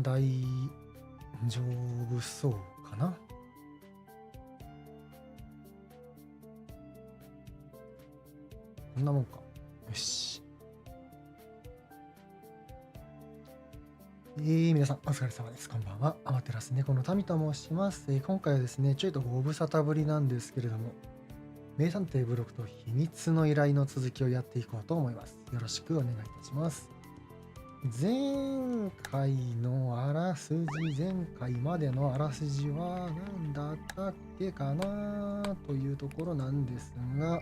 大丈夫そうかな。こんなもんか。よし。皆さんお疲れ様です。こんばんは。アマテラス猫の民と申します。今回はですね、ちょいとご無沙汰ぶりなんですけれども、名探偵ブロクと秘密の依頼の続きをやっていこうと思います。よろしくお願いいたします。前回のあらすじ、前回までのあらすじは何だったっけかなというところなんですが、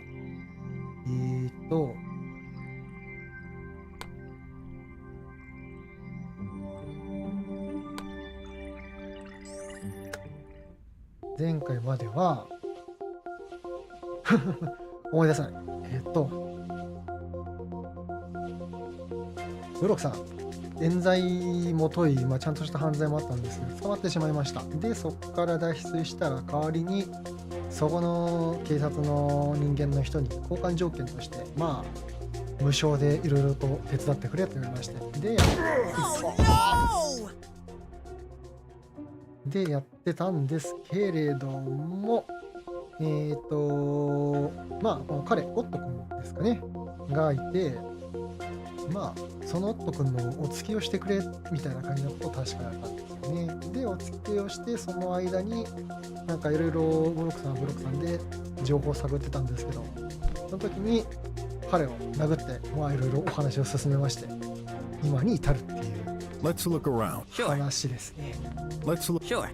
前回までは思い出せない。ブロックさん、冤罪も問い、ちゃんとした犯罪もあったんですけど、捕まってしまいました。で、そこから脱出したら、代わりに、そこの警察の人間の人に交換条件として、無償でいろいろと手伝ってくれと言われまして、でやってたんですけれども、この彼、オット君ですかね、がいて、そのオット君のお付きをしてくれみたいな感じのことを確かやったんですよね。で、お付きをして、その間に、いろいろブロックさんはブロックさんで情報を探ってたんですけど、その時に彼を殴って、いろいろお話を進めまして、今に至るっていう話ですね。Sure.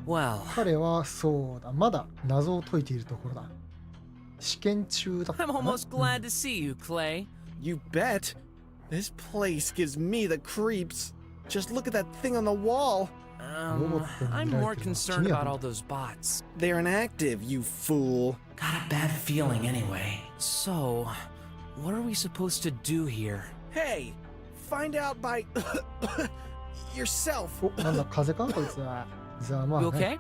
Well, 彼はそうだ、まだ謎を解いているところだ。試験中だったか I'm な。 almost glad to see you, Clay. You bet. This place gives me the creeps. Just look at that thing on the wall. I'm more concerned about all those bots. They're inactive, you fool. Got a bad feeling anyway. So, what are we supposed to do here? Hey, find out by yourself. お、なんだ、風邪かこいつは。じゃあYou okay?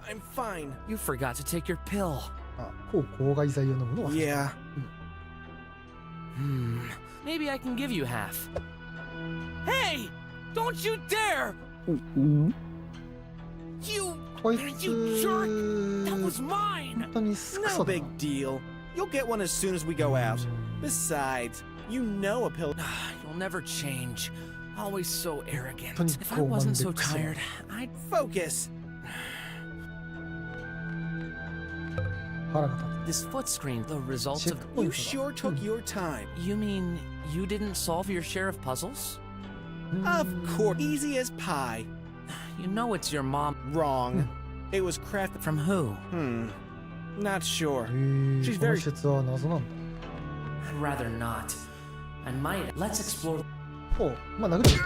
I'm fine. You forgot to take your pill. 抗害剤を飲むのは。Yeah. Maybe I can give you half. Hey! Don't you dare! You こい you つ jerk! That was mine! 本当にク No ソだな。 big deal. You'll get one as soon as we go out. Besides, you know a pill. You'll never change. Always so arrogant. 本当に If I 傲慢 wasn't で so クソ。 tired, I'd Focus. 腹が立 This foot screen, the result つ。チェ of ックポイン You トだ。 sure took your time. You mean you didn't solve your share of puzzles? Of course. Easy as pie. You know it's your mom. Wrong. It was crafted. From who? Not sure. She's この very. 説は謎なんだ。 I'd rather not. I might. Let's explore. おう、殴ってみる。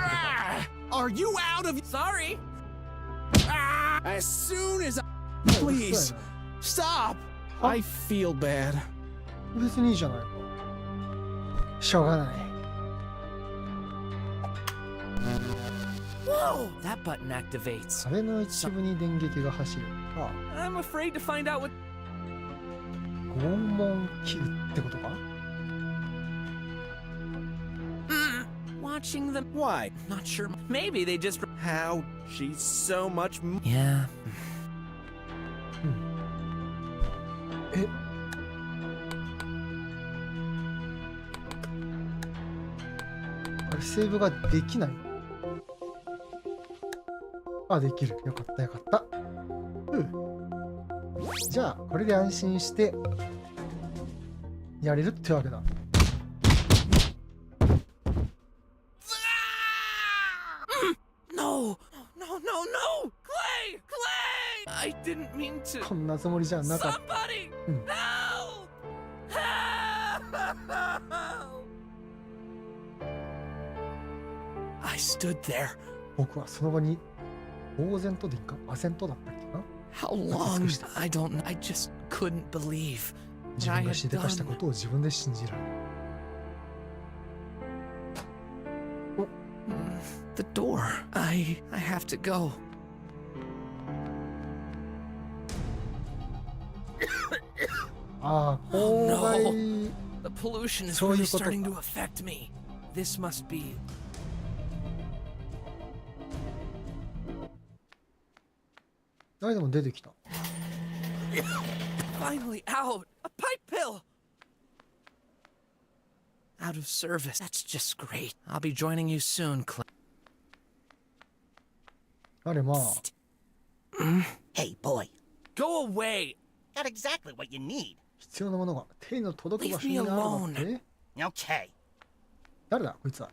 Are you out of? Sorry. As soon as I. Please stop. I feel bad. 別にいいじゃないか。しょうがない。 Whoa! That button activates. 壁の一部に電撃が走る。I'm afraid to find out what. 拷問器具ってことか。 Watching them. Why? Not sure. Maybe they just. How? She's so much. Yeah. え、あれセーブができない。できる。よかったよかった。じゃあこれで安心してやれるってわけだ。No! No! No! No! Clay! Clay! I didn't mean to. こんなつもりじゃなかった。 Somebody! Help! Help! I stood there. 僕はその場に呆然とでいいか、唖然とだったっけな。 How long? I don't know. I just couldn't believe 自 what I 分が had しでかしたこ done. とを自分で信じられる。 The door. I have to go. あああ、公害。 The pollution is そうい really うことか。 starting to affect me. This must be. あれでも出てきた。 Finally out! A pipe pill! Out of service. That's just great. I'll be joining you soon, Clay. あれまあ、 Hey, boy. Go away! Got exactly what you need. 必要なものが手の届く場所 Leave に me あるのって Okay. 誰だこいつは。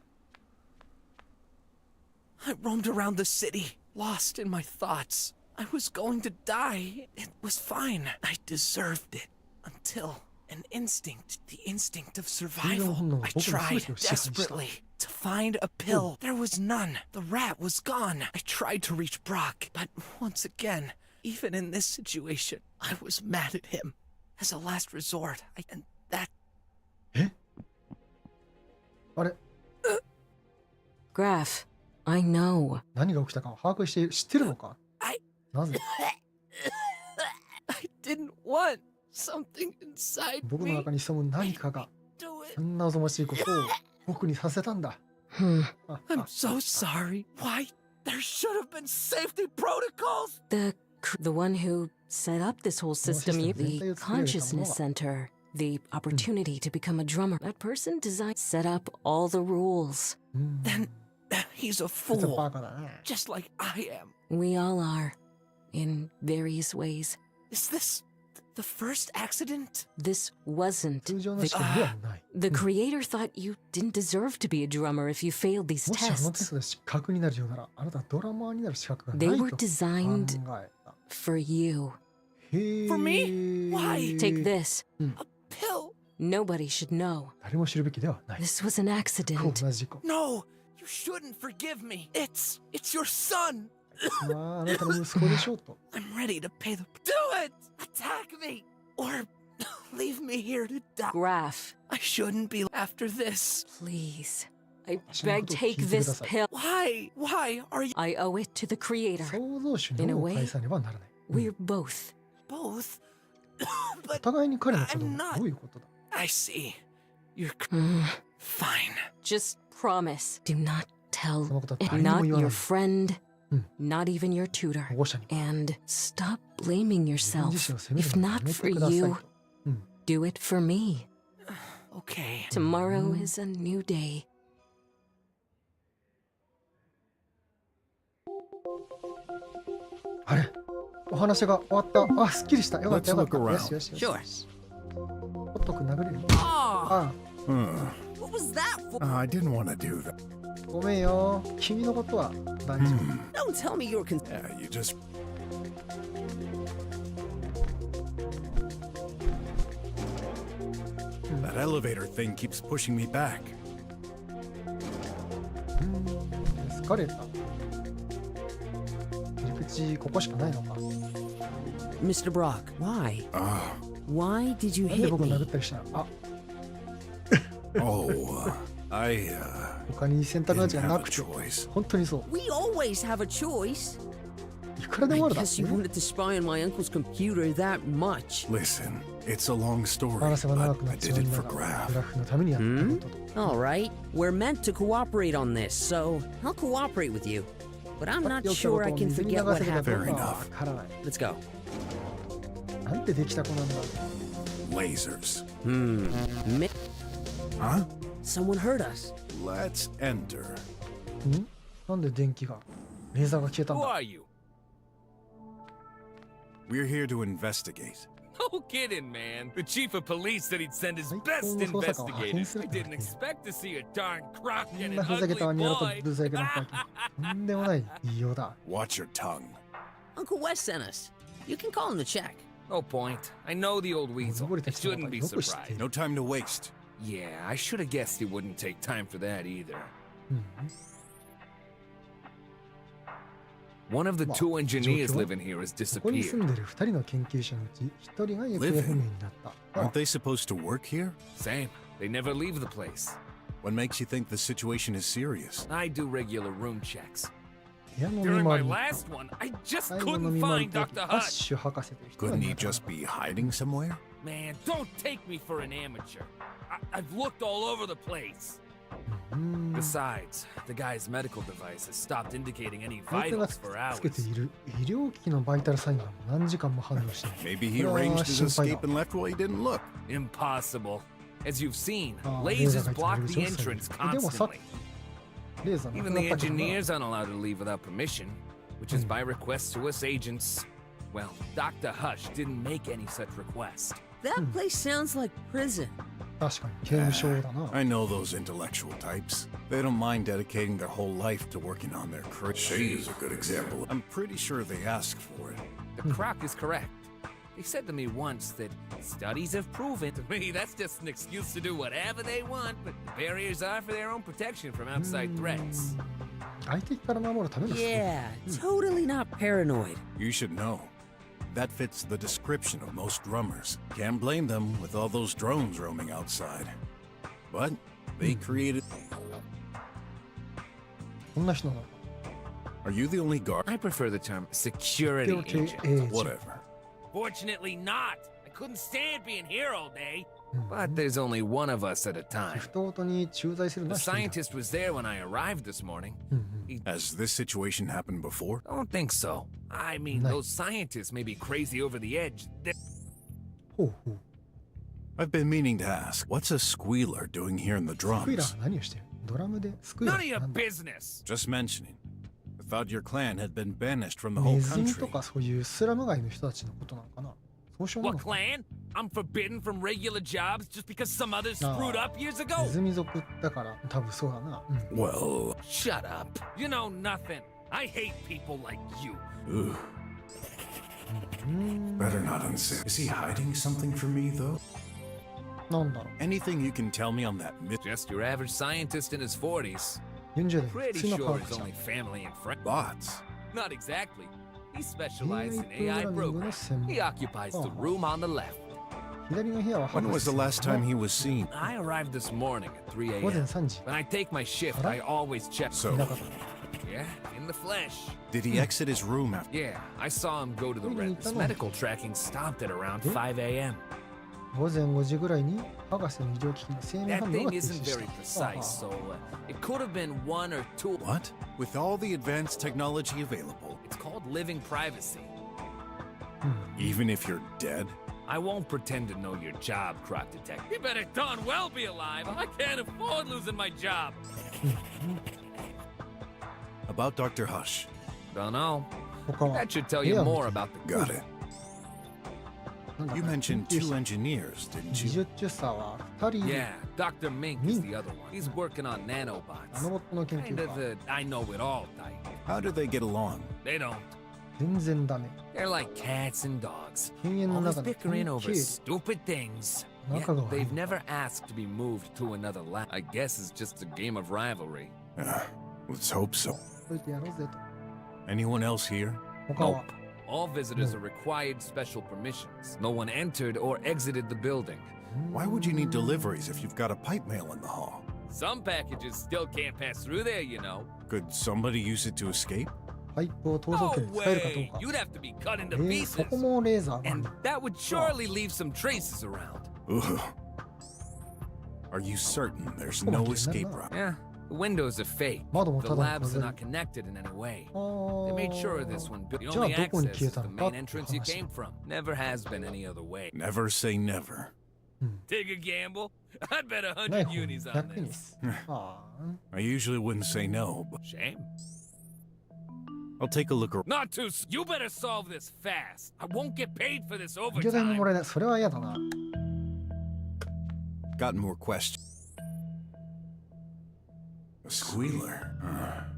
I roamed around the city, lost in my thoughts. I was going to die. It was fine. I deserved it. Until an instinct, the instinct of survival. I tried desperately to find a pill. There was none. The rat was gone. I tried to reach Brock, but once again, even in this situation, I was mad at him. As a last resort, and that あれ Graf, I know. 何が起きたかを把握している。知ってるのか I なぜ I didn't want something inside 僕の me 中に潜む何かが do it. そんなおぞましいことを僕にさせたんだ。 Hmm. あ I'm so sorry. Why? There should have been safety protocols. The one who set up this whole system, the consciousness center, the opportunity to become a drummer. That person designed, set up all the rules. うん Then he's a こいつは fool, バカだね。 just like I am. We all are, in various ways. Is this the first accident? This wasn't. 通常の試験ではない。 The creator thought you didn't deserve to be a drummer if you failed these もしあのテ tests. ストで失格になるようなら、あなたはドラマーになる資格がな They い were と考 designed えた。 for you. へー For me? Why? Take this. A pill? Nobody should know. 誰も知るべきではない。 This was an こ accident. んな事故。 No, you shouldn't forgive me. It's your son. まあ、あなたの息子でしょうと。 I'm ready to pay the. Do it! Attack me! Or leave me here to die. Graf, I shouldn't be after this. please. I 私の beg, ことを聞 take いてくだ this さい。 pill. Why? Why are you I owe it to the creator. 創造主 In に a 恩を way, 返さねばならない。 We're both. both? お But 互いに彼の子供 I'm not. どういうことだ I see. You're Mm, fine. Just promise. Do not tell そのことは誰にも not 言わな your い。 friend, Mm. not even your tutor. 保護者に。 And stop blaming 自分 yourself. 自身を責める If のはや not め for てください you, と。うん。 do it for me. Okay. Tomorrow is a new day. あれお話が終わった。あ、すっきりした。よかったよか Let's った。 look around. よしよしよし。 Sure. ほっとく殴れる。 Ah! あ What was that for? I didn't want to do that. ごめんよ。君のことは大丈夫。 Don't tell me you were Yeah, you just. That elevator thing keeps pushing me back. エスカレーター。入り口、ここしかないのか。 Mr. Brock, why? Ah, Why did you なんで hit 僕を me? 殴ったりしたのあ、 oh, I 他に選択の didn't 余地がな have a くて。 choice. 本当にそう。 We always have a choice. いくらで I もあるだろ guess you うね。 wanted to spy on my uncle's computer that much. Listen, it's a long story, 話せば長く but な I っちゃ did うん it だ for が、 Graf. グラフのためにやったことと。 All right, we're meant to cooperate on this, so I'll cooperate with you. But I'm や not っておきた sure こ I とを can 水に流 forget せ what るかどう happened. かはわからない。 Let's go. なんてできた子なんだ。 Lasers. Huh? Someone heard us. Let's enter. んなんで電気が、レーザーが消えたん Who だ are you? We're here to investigate. No kidding, man. The chief of police said he'd send his 最 best 高の捜査官を派遣 investigators. する I と言っ didn't ている。 expect to see a darn crook こん and な an ふざけ ugly たワニ男と boy. ブザイクなパーキー。とんでもない言いようだ。 Watch your tongue. Uncle Wes sent us. You can call him to check. No point. I know the old weasel. 登り I たちのこと shouldn't は be よく知ってい surprised. る。 No time to waste. Yeah, I should have guessed he wouldn't take time for that either. うん。 One of the Well, two engineers Joshua? living here has ここに disappeared. 住んでる2人の研究者のうち1人が行方不明になった。あ Aren't they supposed to work here? Same. They never leave the place. What makes you think the situation is serious? I do regular room checks. 部屋の見 During 回 my り。 last one, I just 最後の couldn't 見回り find と Dr. ハッ Hutt. シュ博士という人が Couldn't い he なかった just be hiding somewhere? Man, don't take me for an amateur. I've looked all over the place. Besides, the guy's medical device has stopped indicating any 相手が vitals for つけて hours. いる医療機器のバイタルサインが何時間も反応している。 Maybe he arranged his escape and left while he didn't look. Impossible. As you've seen, Ah, lasers laser block lights the are very entrance sensitive. でもさっ constantly. きレーザーなく Even なっ the たけどな engineers aren't allowed to leave without permission, which is by request to us agents. Well, Dr. Hush didn't make any such request. That place sounds like prison. 確かに刑務所だな。 I know those intellectual types. They don't mind dedicating their whole life to working on their career. She is a good example. I'm pretty sure they asked for it. The croc is correct. They said to me once that studies have proven to me that's just an excuse to do whatever they want, but the barriers are for their own protection from outside threats. 外敵から守るための Yeah, totally not paranoid. You should know. That fits the description of most drummers. Can't blame them with all those drones roaming outside. But they created. こんな人なのか。 Are you the only guard? I prefer the term security Security agent. agent. Whatever. Fortunately not. I couldn't stand being here all day. But there's only one of us at a シ time. フトごとに駐在する The な人いる scientist was there when I arrived this morning. Has this situation happened before? Don't think so. I mean, No. those scientists may be crazy over the edge. They're ほうほう。 I've been meaning to ask, what's a squealer doing here in the スクイラ drums? ーが何をしてる？ドラムでスクイラ none of ー your なんだ？ business. Just mentioning. I thought your clan had been banished from the whole ネズミ country. とかそういうスラム街の人たちのことなのかな？そうしような What のかな？ clan? I'm forbidden from regular jobs just because some others screwed up years ネ ago? ズミ族だから多分そうだな。うん Well, Shut up. You know nothing. I hate people like you. ugh. Better not insist. Is he hiding something from me, though? なんだろう。 Anything you can tell me on that Just your average scientist in his 40s. 40代普 Pretty 通の科 sure 学 he's 者。 only family and friends. bots? Not exactly. He specialized in AI AI プログラミングの programs. 専門 He occupies the Oh. room on the left. 左の部屋は When was the last time he was seen? I arrived this morning at 3 午前 a.m. 3時。 When I take my shift, I always check. い So, なかった。 Yeah, in the flesh. did he exit his room after? Yeah, I saw him go to the Wait, red. His no. medical tracking stopped at around 5 a.m. 午前5時ぐらいに博士の医療機器の生命 That 反応 thing が停 isn't 止し very た。 precise, so it could have been 1 or 2. What? With all the advanced technology available, It's called living privacy. even if you're dead? I won't pretend to know your job, Croc Detective. You better darn well be alive. I can't afford losing my job. About Dr. Hush. Don't know. 他は That should tell 部 you 屋を見 more て about the Got it. なんだ You mentioned 研究 two 者 engineers, didn't 技 you? 術者は2人いる。 Yeah, Dr. Mink is the other one. He's working on ナ nanobots. ノボットの研 Kind 究 of 家。 the I know it all type. How do they get along? They don't. 全然ダメ。 They're like cats and dogs. 犬猿の Always 中で bickering over 経 stupid things. Yet 仲が悪い they've never asked to be moved to another lab. I guess it's just a game of rivalry. Let's hope so. といてやろうぜと。 Anyone else here? 他は Nope. All visitors No. are required special permissions. No one entered or exited the building. Why would you need deliveries if you've got a pipe mail in the hall? Some packages still can't pass through there, you know. Could somebody use it to escape? パイプを逃 No 走圏に使えるかど way! うか。 You'd have to be cut into そ pieces. こもレーザーがある And that would surely leave some traces around. Ugh. Are you certain there's no escape route? Yeah, the windows are fake. 窓も The ただの labs 風 are に not connected in any way. あ They ー made sure of this one. The じゃあ only どこに access 消え is た the のか main っていう entrance you 話 came from. Never has been any other way. Never say never. Take a gamble? I'd bet ナイ 100フ unis on 100 ニ this. ス。ああ。 I usually wouldn't say no, but Shame. I'll take a look around. Not too. You better solve this fast. I won't get paid for this 医療代もも overtime. らえない。それは嫌だな。 Got more questions. A squealer?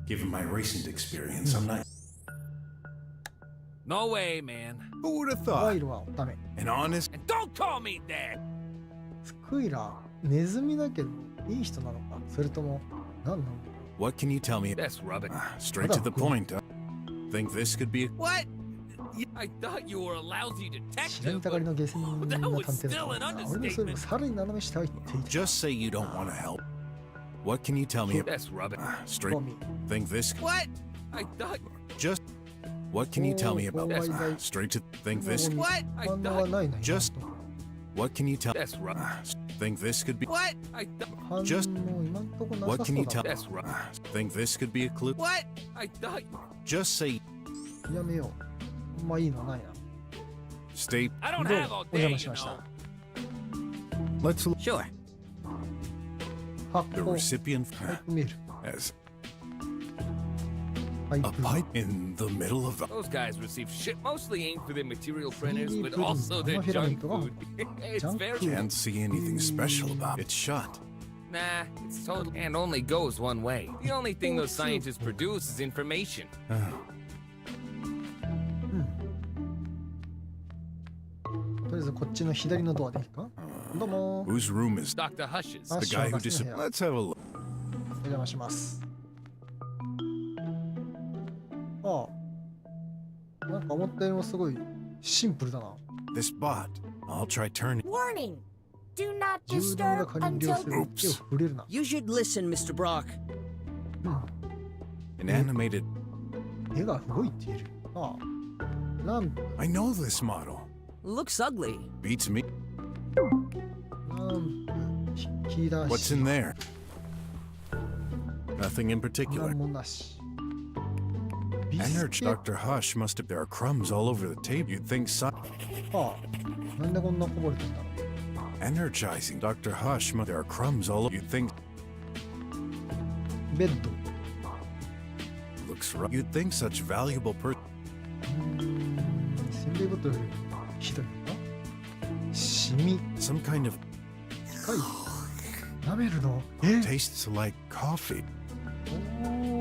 Given my recent experience, I'm not. No way, man. Who would have ワイ thought? ルはダメ。 An honest. And don't call me that. スクイラー、ネズミだけど、いい人なのかそれとも、何なの What can you tell me? That's rubbish. Straight to the point. Think this could be a. What? I thought you were a lousy 知らん detective. たがり But の下船な探 that was 偵だ still った an な。俺のそれもさらに斜め下を言っていた。 Just say you don't want to help. What can you tell me about? that's rubbish. Straight. ゴミ。 Think this. What? I thought. Just. What can you tell me about? Oh, Straight to think this. What? I 反応は thought. ないな。 Just- What can you tell? That's right. Think this could be. What? I thought. 反応 Just- 今んとこなさ What そ can う you だ tell? な。 That's right. Think this could be a clue? What? I thought. Just say. やめよう。まあいいのないな。 Stay. I don't どう have も all お day, 邪 you 魔しました know.。 Let's look. Sure. 発 The 行 recipient タイプメール。 has パイ a プ。 pipe in the middle of. Those guys receive shit mostly aimed for their material printers, CD but printers, also their no junk filament, food. It's junk very. food. Can't see anything special about it. It's shut. Nah, it's total and only goes one way. The only thing those scientists produce is information. とりあえずこっちの左のドアでいいか。どうも。 Whose room is Dr. Hush's. Ah. the guy who Sure, disappeared? yeah. Let's have a look. お邪魔します。ああ。なんか思ったよりもすごいシンプルだな。 This bot. I'll try turning. Warning! Do not 銃弾が disturb 仮に利用 until する。手を触れるな。 You should listen, Mr. Brock. An animated. 絵が動いている。ああ。ランプ、 I know this model. Looks ugly. Beats me. ランプ、引き出 What's し。 in there? Nothing in な particular. んもなし。ビス Energy. ケッ Dr. Hush must have. There are crumbs all over the table. You'd think so. ト。ああ。なんでこんなこぼれてんだろう。 Energizing. Dr. Hush must. There are crumbs all over. You'd think. ベッド。 Looks right. You'd think such valuable person. せんべいボトルよりひどいのか。シミ。 Some kind of 深い。舐めるの。え tastes like coffee. コ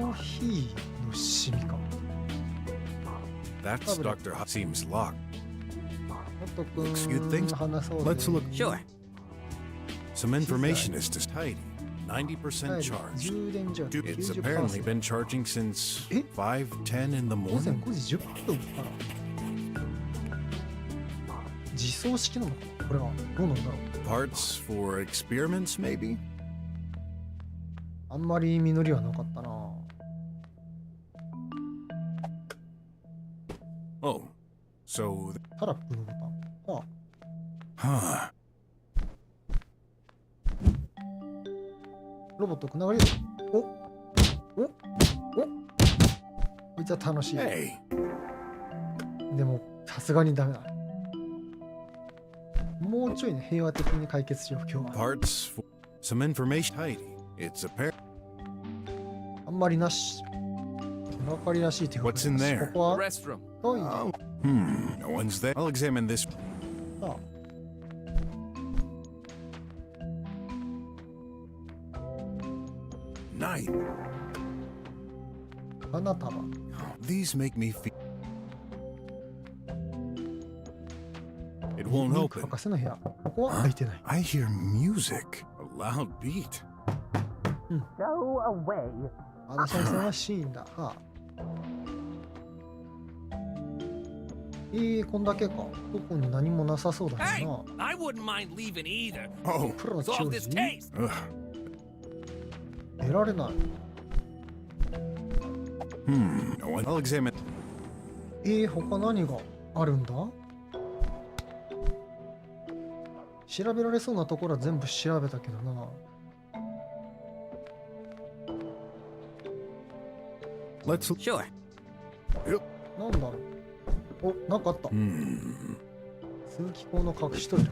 ーヒーのシミか。 That's Probably. Dr. Hush. Seems locked. あとく You'd think- ん話そう。 Let's look. Sure. Some information is just tidy. 90% はい charged. 充電状況 It's apparently 90%。 been charging since Eh? 5:10 in the 午前 morning. 5時10分から。自走式なのかなこれは。どうなんだろう。 Parts for experiments, maybe? あんまり実りはなかったな。 Oh, so タラップのボタン。あ huh? ロボットつながりだ。おおこいつは楽しい。 Hey, でも、さすがにダメだ。もうちょいね、平和的に解決しよう、今日は。 parts for some information. Tidy. It's apparent. あんまりなし。手がかりらしい手がかり What's in なし there? ここは Restroom. トイレ。 No one's there. I'll examine this. あ 9. 花束。 These make me feel. It won't ミルク open. 博士の部屋。ここは開いてない。 I hear music. A loud beat. Go away. 私のさんはシーンだ。はあ。こんだけか。どこに何もなさそうだ Hey, な。 I wouldn't mind leaving either. Oh, プロの Solve 教 this 授 case. ugh. 出られない。 No one. I'll examine. 他何があるんだ？調べられそうなところは全部調べたけどな。 Let's. Sure. なんだろう。お、なんかあった。 通気口の隠しトイレ。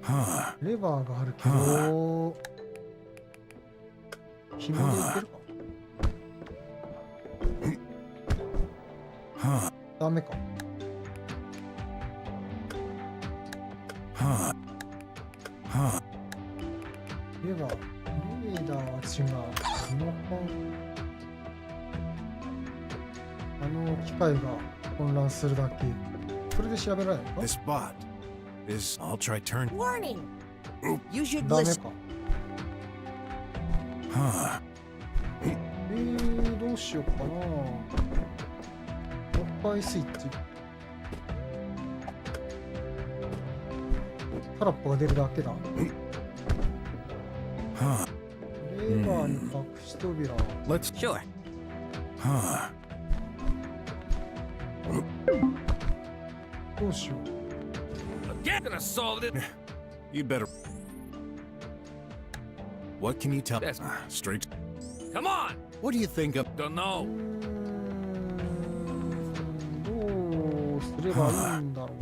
Huh. レバーがあるけど、紐でいけるか。 Huh. ダメか。 Huh. Huh. レバー、レーダーは違う。リモコン。機械が混乱するだけ。それで調べられないのか？ This bot is. I'll try turn. Warning! You should ダメ listen. か。 Huh. どうしようかな。もう一回スイッチ。タラップが出るだけだ。 Huh. レバーに隠し扉。 Let's. Sure. Huh. どうしよ Get gonna solve it. You better. What can you tell? Yes. Straight. Come on. What do you think of? Don't know. どうすればいいんだろう。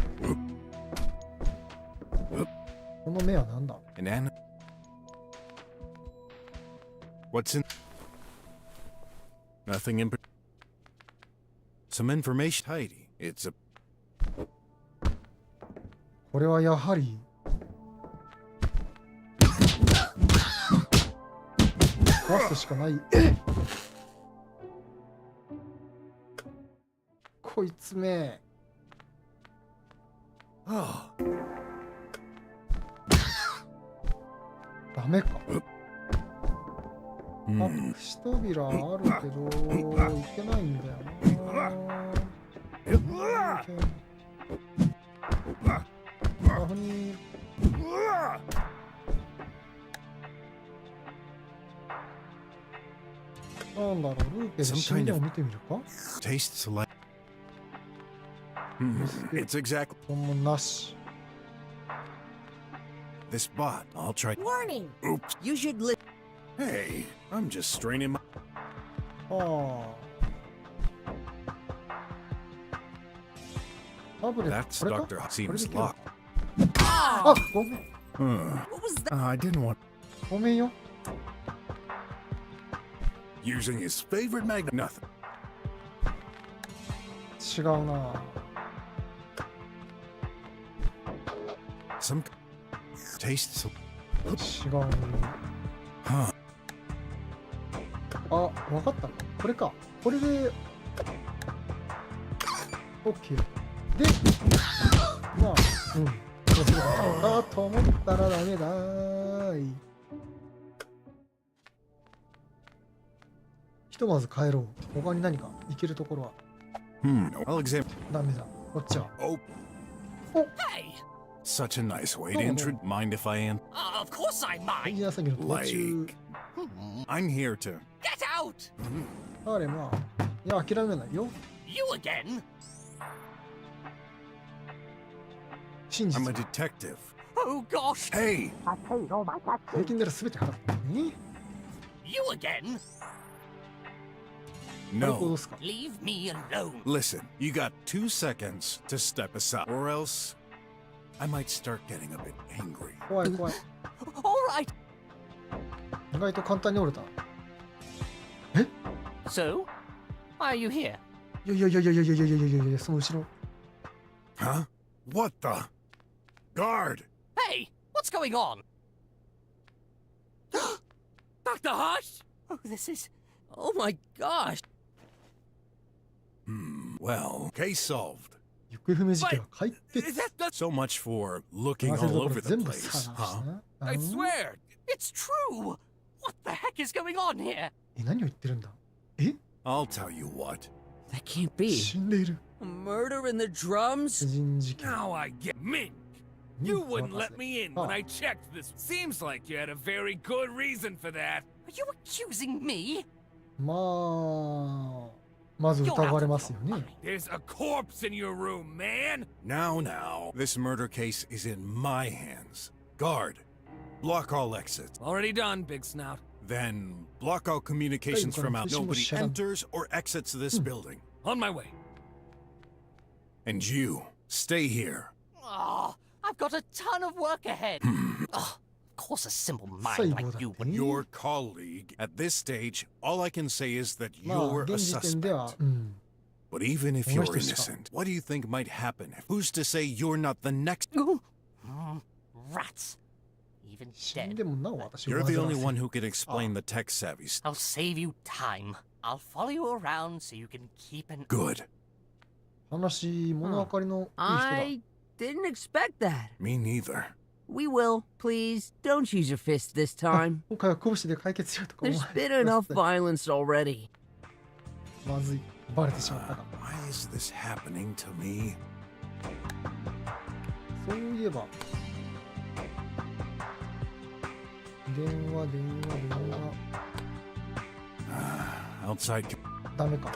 この目は何だ。 An an. What's in? Nothing in. Some information. Tidy. It's a. これはやはり壊すしかない。こいつめ。 Oh. ダメか。 Hmm. 隠し扉あるけどいけないんだよな。あふになんだろう、ルーペで死んでを見てみるか。 Tastes like. It's exactly 本物なし。 this bot. I'll try. Warning. Oops. You should listen. Hey, I'm just straining my. ああ。タブレッ That's ト、これ Dr. か。 Seems これで locked. あ、ごめん。 What was that? I didn't want ごめんよ。 using his favorite magnet. Nothing. 違うな。 Some tastes. 違う。 Huh. あ、わかった。これか。これで OK。で、まあ、うん。これであと思ったらダメだーい。ひとまず帰ろう。他に何か行けるところは I'll examine. ダメだ。こっちは。 Oh, Hey. such a nice way to Oh. intro. Mind if I am? Of course I 大 mind. 事な作業の途中。 I'm here to. Get out. あれまあ、いや、諦めないよ。 You again? 真実 I'm a。detective. Oh gosh. Hey, I paid all my taxes. 税金なら全て払ったね。 You again? これどう no. ですか。 Leave me alone. Listen, you got 2 seconds to step aside, or else I might start getting a bit angry. 怖い怖い。 All right. 意外と簡単に折れた。 So, why are you here? いやいやいやいやいやいやいやいやいやいや、その後ろ。 Huh? What the? Guard! Hey, what's going on? Dr. Hush? Oh, this is... Oh my gosh. Well, case solved. 行方不明事件は解決。 Is that... So much for looking 探せる all ところ over the 全部 place, 探し huh? な。 I swear, it's true. What the heck is going on here? え、何を言ってるんだ。 I'll tell you what. That can't be. 死んでいる。 A murder in the drums? 殺人事件。 Now I get Mink. You wouldn't let me in when I checked this. Seems like you had a very good reason for that. Are you accusing me? まあ、まず疑われますよね。 There's a corpse in your room, man. Now. This murder case is in my hands. Guard, block all exits. Already done, Big Snout. Then block all communications from out. Nobody Shut up. enters or exits this building. On my way. And you, stay here. Oh, I've got a ton of work ahead. Of course a simple mind Say like what you I would... think. Your colleague. At this stage, all I can say is that まあ、 you're a 現時点では suspect.、うん。 But even if こ you're の人しか。 innocent, what do you think might happen? Who's to say you're not the next? Rats. Even 死ん dead. でもなお私を You're the 煩わ only せる one who can explain the tech savvy stuff. I'll save you time. I'll follow you around so you can keep an... Good. 話、物分かりのいい人だ。 I didn't expect that. Me neither. We will. Please, don't use your fist this time. 今回は拳で解決しようとか思 There's わ been enough violence already. まずい。バレてしまったか。 Why is this happening to me? そういえば、電話。 Outside. ダメか。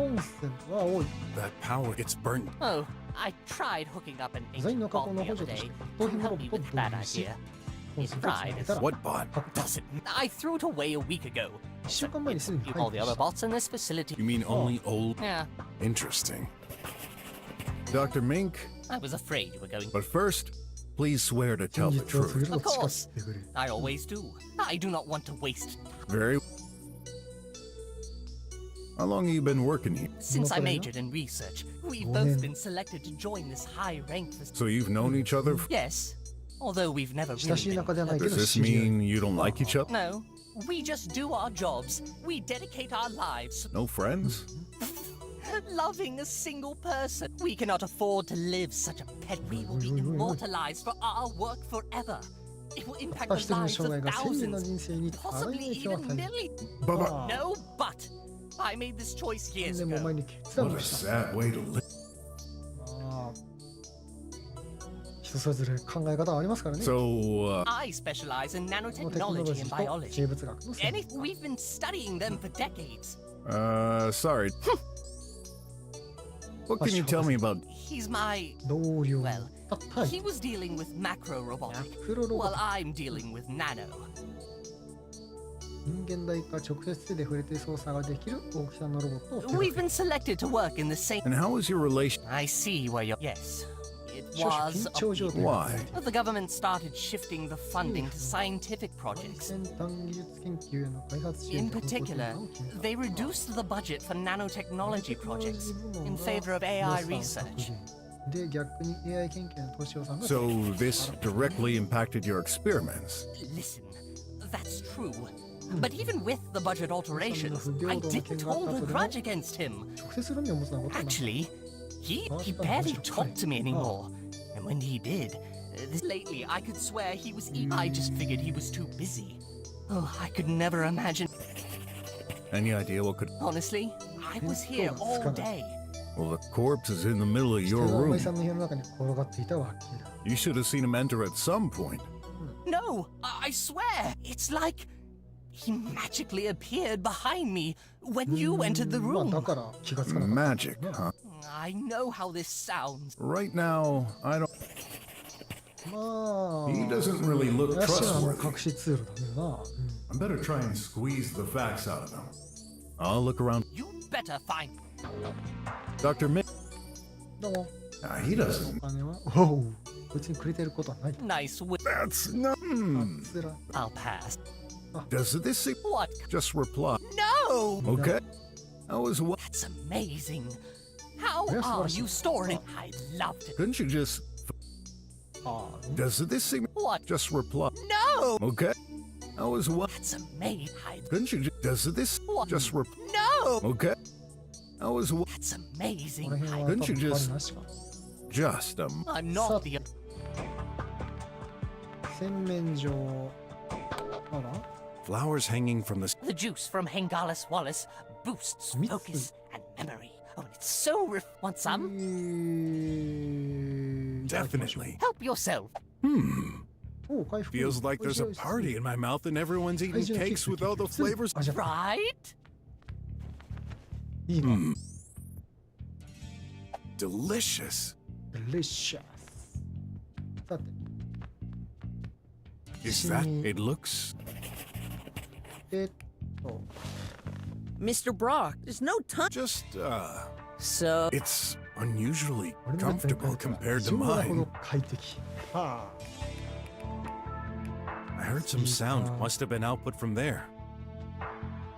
コンセントは多い。 That power, it's burnt. Oh, I tried hooking up an デザイン ancient の加工 bot の the 補 other 助とし day. て骨董品 Couldn't のロ help ボ me ットを with 導 that 入し、 idea. コンセントをつなげたら What bot? Does it? I threw it away a week ago. 1週間前にすでに You 廃 all the 棄 other した。 bots in this facility. You mean only old? Yeah, Interesting. Dr. Mink, I was afraid you were going. but first, please swear to 真 tell the 実を告げ truth. る Of と誓 course. ってくれ。 I always do. I do not want to waste. Very. How long have you been working here? Since I Okay. majored in research, we've Oh, both man. been selected to join this high-ranked. So you've known each other? Yes, although we've never 親しい really 仲では been. ないけ Does ど this 知り合い。 mean you don't like each other? No, we just do our jobs. We dedicate our lives No friends? loving a single person. We cannot afford to live such a pet. We will be immortalized for our work forever. It will た impact った the 一人の lives 生 of 涯が1000人の thousands, 人生にあらゆ possibly る影響を even 与える。 millions. Baba. No, but I made this choice 何 years 年も ago. 前に決断 What を a した。 sad way to live. まあ、人それぞれ考え方はありますからね。 So, I specialize in このテクノロ nanotechnology ジ and ーと biology. 生物学の専門 We've been studying them for decades. sorry. What can you tell me about? He's my. 同僚。 Well, たったい he was dealing with macro robotic, プロロボ while I'm dealing with nano. 人間大か直接手で触れて操作ができる大きさのロボットを手掛 We've け been selected to work in the same. And how is your relation? I see where you're. Yes, it 少々 was. 緊張状態 Why? The government started shifting the funding to scientific projects. 先端技術研究への開発支援 In と方向転 particular, 換を決めた they reduced the budget for nanotechnology projects in favor of 予 AI 算 research. 削減で逆に AI 研究への投資予算が So this directly impacted your experiments. Listen, that's true. But even with the budget alterations, I didn't hold a grudge against him. 直接論理を持つのはことはなく Actually, he barely talked to me anymore. And when he did, lately I could swear he was. I just figured he was too busy. Oh, I could never imagine. Any idea what could? Honestly, I was here all day. Well, the corpse is in the middle of 人 your がお前 room. さんの部屋の中に転がっていたわけだ You should have seen him enter at some point. No, I swear, it's like he magically appeared behind me when you entered the まあだ room. から気がつかなかった Magic, huh? I know how this sounds. Right now, I don't. まあ He doesn't really look 怪しいのは trustworthy. 隠しツールだねな、 I better try and squeeze the facts out of him. I'll look around. You better find. Dr. Mick. どうも He doesn't. お金はおうこいつにくれてることはない Nice wit. That's not. つら I'll pass. Does this seem? What? Just reply. No! Okay. I was. That's amazing. How Yes, are Russian. you storing? I'd love to. Couldn't you just? ああ Does this seem? What? Just reply. No! Okay. I was. What? That's amazing. Couldn't you just? Does this? What? Just reply. No! Okay. I was. That's amazing. この辺は Couldn't 多 you 分 just- バリなしか Just I'm not the. 洗面所あら flowers hanging from the. The juice from Hengalis Wallace boosts Mitsu. focus and memory. Oh, it's so Want some? いただきましょう Definitely. Help yourself. おう回復 Feels like there's a party in my mouth and everyone's eating cakes with all the flavors. あじゃあ Right? いいな Delicious. デリシャスさて Is that? It looks. と Mr. Brock, there's no time. Just, So, it's unusually 俺のベッドに comfortable 帰ったら compared 異 to 常なほど mine. 快適は I heard some sound. Must have been output from there.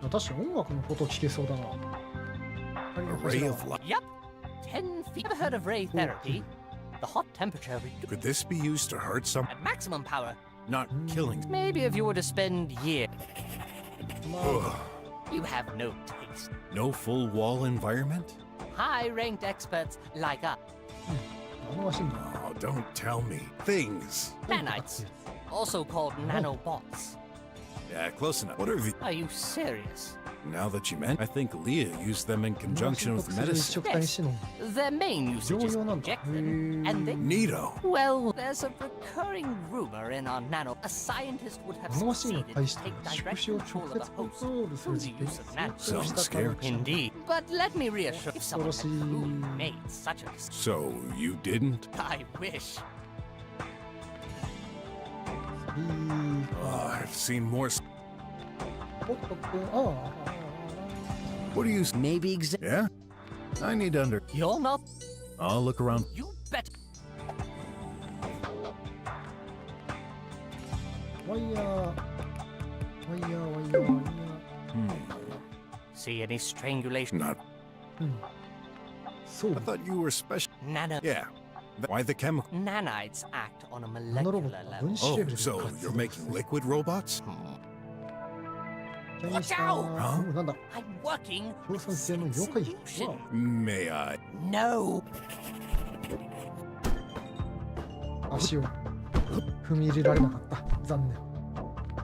あ確かに音楽のこと聞けそうだな A ray of light. Yep. 10 feet. Ever heard of ray therapy? The hot temperature Could this be used to hurt some? at maximum power. Not killing. Maybe if you were to spend years, ま Ugh. you have no taste. No full wall environment? High-ranked experts like us. あのマシンだ Oh, don't tell me. Things. Nanites, also called nanobots. Yeah, close enough. What are the. Are you serious? Now that you mention, I think Leah used them in これは conjunction 習 with 得する一 medicine. 色体にしての Their main 常 usage is 用 to なんだ。へ inject them, and they. ー Neato. Well, there's a recurring rumor in our nano. A scientist would have ナノマシンに succeeded 対 to して take 宿 direct 主を control 直 of 接 a コン host トロールする through 実 the 験 use of nano. 成功した科学者 Indeed. But let me reassure you, if someone had 恐ろしい。 truly made such a mistake, So you didn't? I wish. いい I've seen more. おっとっと、ああ。 What do you? Maybe Yeah. I need to under. You're not. I'll look around. You bet. ワイヤー、ワイヤー、ワイヤー、ワイヤ Hmm. See any strangulation? Not. ー。うん。そう I。thought you were special. Nano. Yeah. Why the chemical? Nanites act on a ナノロボ molecular ットが分 level. 子レベ Oh, ルで so 活 you're 動 making する liquid robots? キャニスター Watch out！なんだ I'm working 強酸性の with 妖怪 solution. May I? No. 足を踏み入れられなかった残念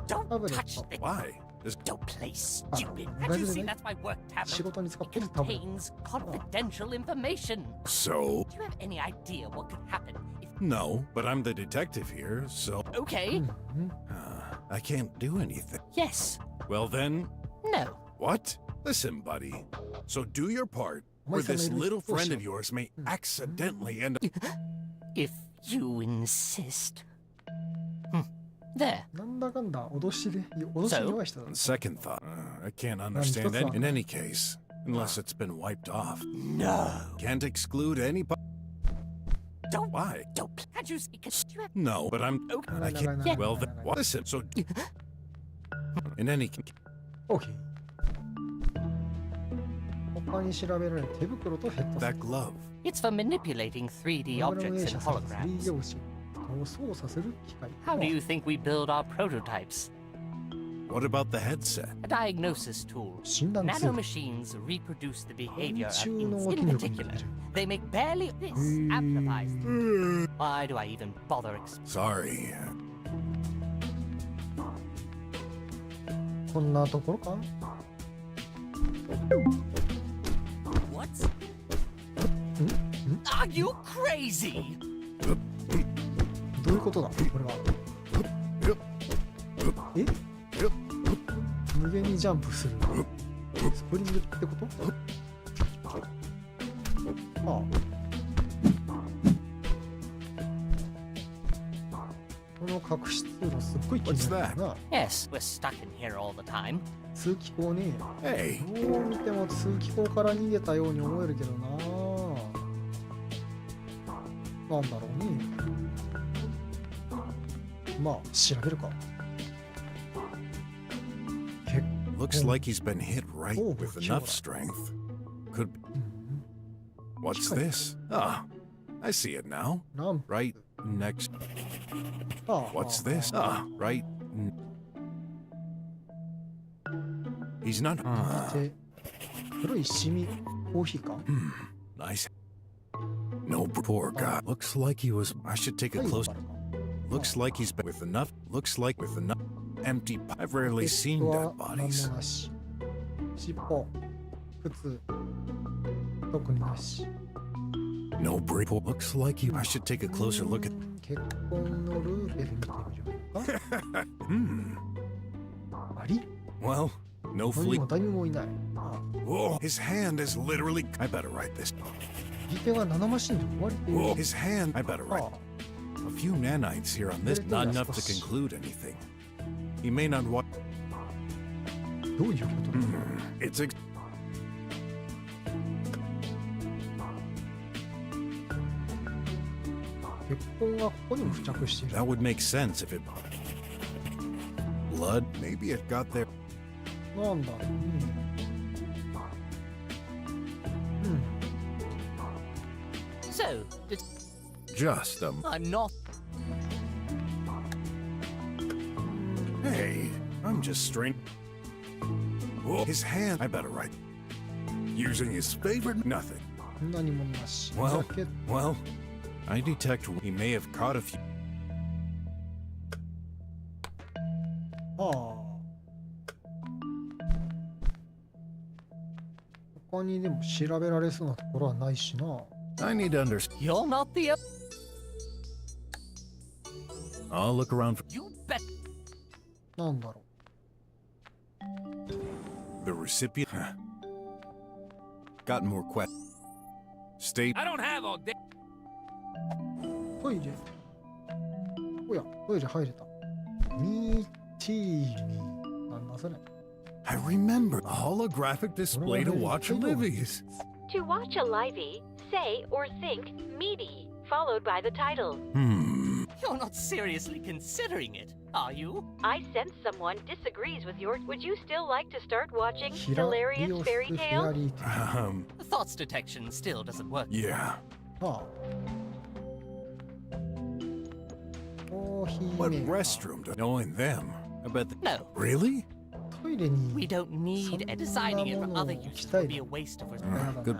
Don't Have it. touch the. Why? This Don't play stupid. Ah, Can't you rather see than- that's my work 仕 tablet? 事に使っ It てるタブレット contains confidential information. so? Do you have any idea what could happen if? No, but I'm the detective here, so Okay. うん I can't do anything. Yes. Well then, No. what? Listen, buddy. So do your part, or this little friend of yours may accidentally end up. If you insist. There. なんだかんだ脅しに弱い人だ On second thought, I can't understand that in any case, unless it's been wiped off. No. Can't exclude any. Don't. Why? Don't. Can't you see? Do you have? No, but I'm. Okay. I can't. Yeah. Well, then, listen. So, in any case, OK 他に調べられる手袋とヘッドセッ that ト glove. It's for manipulating 3D ホログラム objects 映 and 写する 3D holograms. 用紙を操作する機械 How do you think we build our prototypes? What about the headset? A diagnosis tool. 診断ツール Nanomachines reproduce the behavior of 中の in 筋力に particular. 似てる They make barely this amplifies. Why do I even bother Sorry. こんなところか What? Are you crazy? どういうことだこれはえ無限にジャンプするスプリングってことああこの隠し通路すっごい気になるな Yes, we're stuck in here all the time. 通気口ね Hey, どう見ても通気口から逃げたように思えるけどななんだろうねまあ調べるか looks like he's been hit right Oh, with sure. enough strength. Could. What's this? Ah, I see it now. ランプ Right next. ああ What's this? Ah, right. He's not. で黒いシミコーヒーか Nice. No, poor guy. Looks like he was. I should take a はい close. バラか Looks like he's been with enough. Looks like with enough empty. I've rarely ヘ seen ッド dead は何 bodies. もなし尻尾靴特になし No break. Looks like you. I should take a closer look at. 結婚のルーペで見てみようか Hmm. あり Well, no 何 fleet. も誰もいないあ Whoa, his hand is literally. I better write this. 右手がナノマシンに追われている Whoa, his hand. I better あ write. A few nanites here on this. Not enough to conclude anything. He may not want. どういうことだ It's. Ex- 血痕がここにも付着している that would make sense if it. Blood. Maybe it got there. なんだろうねうん So, did Just I'm not. Hey, I'm just strained. Whoa, his hand. I better write. Using his favorite nothing. 何もなし Well, ジャケッ well, I detect he may have caught a few. トああにでも調べられそうなところはないしな。 I need to understand. You're not the. I'll look around for You bet. なんだろ the recipient. Huh. Got more questions. State. I don't have all day. う。トイレ。おや、トイレ入れた。ミーティーミー。なんだそれ。 I remember a holographic display to watch movies. To watch a livey, say or think meaty, followed by the title. You're not seriously considering it, are you? I sense someone disagrees with your. Would you still like to start watching ヒラリ hilarious オス fairy フェ tales? アリーテー Thoughts detection still doesn't work. Yeah. ル。ああ。コーヒー What メーカー restroom? Knowing them. I bet. No, Really? トイレに we don't need it. Designing it for other uses would be a waste of resources. Good.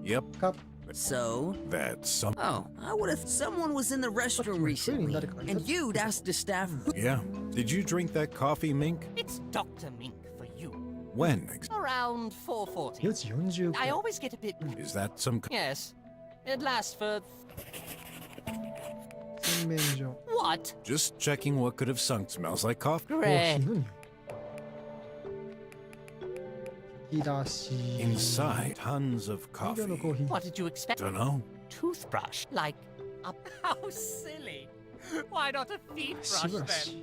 Yep. カッ So? That's some. Oh, I would have. Someone was in the restroom recently, and you'd asked the staff. Yeah. Did you drink that coffee, Mink? It's Dr. Mink for you. When? Around 4:40. 4時45 I 分。 always get a bit. Is that some? Yes, it lasts for 洗面所。 what? Just checking what could have sunk. Smells like coffee. コー Great. ヒーの匂い。引き出し。 Inside, tons of 大量 coffee. のコーヒー。 What did you expect? Dunno. Toothbrush, like a. How silly! Why not a feet 歯 brush ブラシ then?。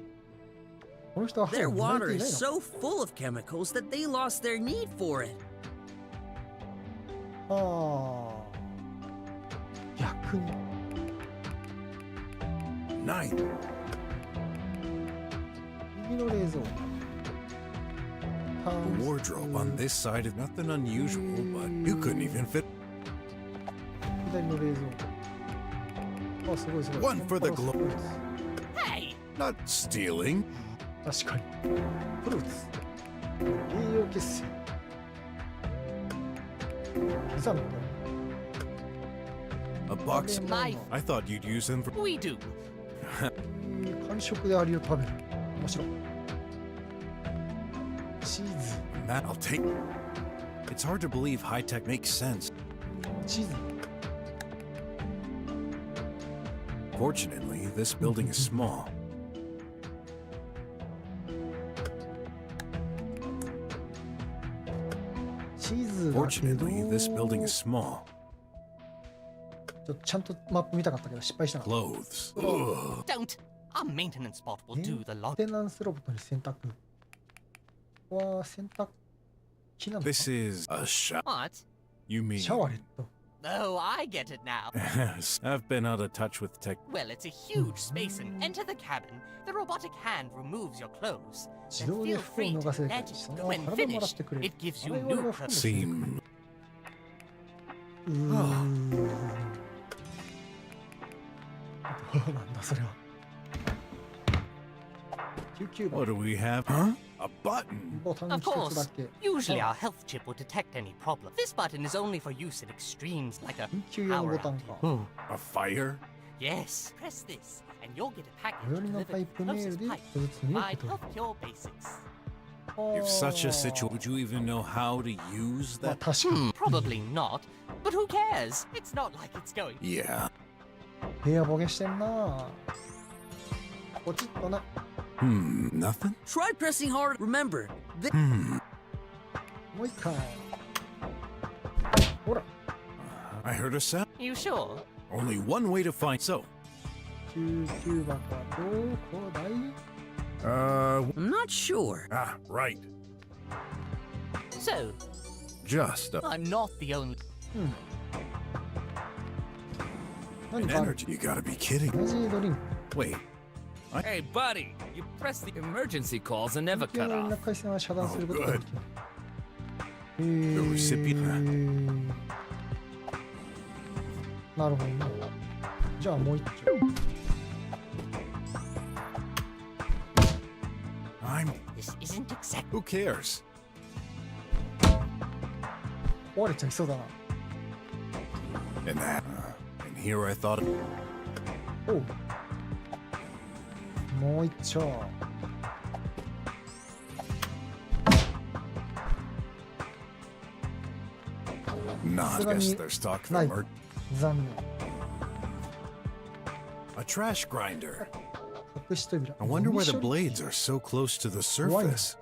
この人は歯 Their を磨い water ていない is の。 so full of chemicals that they lost their need for it. はあ。逆に。 Nice. 右の冷蔵庫。 The wardrobe on this side is nothing unusual, but you couldn't even fit 左の冷蔵庫。あ、すごいすごい。 one for the globe. Hey! Not stealing. 確かに。フルーツ。栄養結晶。ピザの A box. My. I thought you'd use them for. We do. 完食でアリを食べる。面白い。チーズ。 That I'll take. It's hard to believe high tech makes sense. チーズ。 Fortunately, this building is small. チーズだけど。 Fortunately, this building is small. ちゃんとマップ見たかったけど失敗したな。 Clothes. Ugh. Don't. Our maintenance bot will do the メン lot. テナンスロボットに洗濯。ここは洗濯機なのか。 This is a shop. What? You mean? シャワレット。 Oh, I get it now. Yes, I've been out of touch with tech. Well, it's a huge space, and enter the cabin. The robotic hand removes your clothes. 自 Then 動で feel 服を free 脱が to せるから edit. その When 体もらっ finished, てくれる。 it gives you 我々 new の服も clothes. Seem なんだそれは。救急 what 箱。 do we have? Huh? A button. ボタン Of 一つだ course. け。 Usually, our health chip will detect any problem. This button is only for use in extremes, like a 緊急用のボ power タン outage. か。 A fire? Yes, press this, and you'll get a 最 package 寄りの delivered パイ to プ the メール closest で pipe. 一つに My 受け取る。 healthcare basics. If such a situation, would you even know how to use まあ that? 確かに。 Probably not, but who cares? It's not like it's going. Yeah. 部屋ボケしてんな。ポチッとな。 Nothing? Try pressing hard. Remember, もう一回。ほら。 I heard a sound. You sure? Only one way to find. So, 救急箱はどこだい？ I'm not sure. right. So, Just I'm not the only. 何 an かある？ energy. You gotta be kidding. エナジードリンク。 Wait. Hey, buddy, you press the emergency calls and never 緊急の cut 連 off. 絡回線は遮断することができない。 The recipient. なるほどな。じゃあもう一丁。 This isn't exact. Who cares? 壊れちゃいそうだな。 And that. And here I thought. おう。もう一丁。Nah, さ I すが guess に there's talk な for い。 mer- 残念。 a trash grinder. 隠し扉。 I wonder why the ゴミ処理 blades are so close to the Why? surface.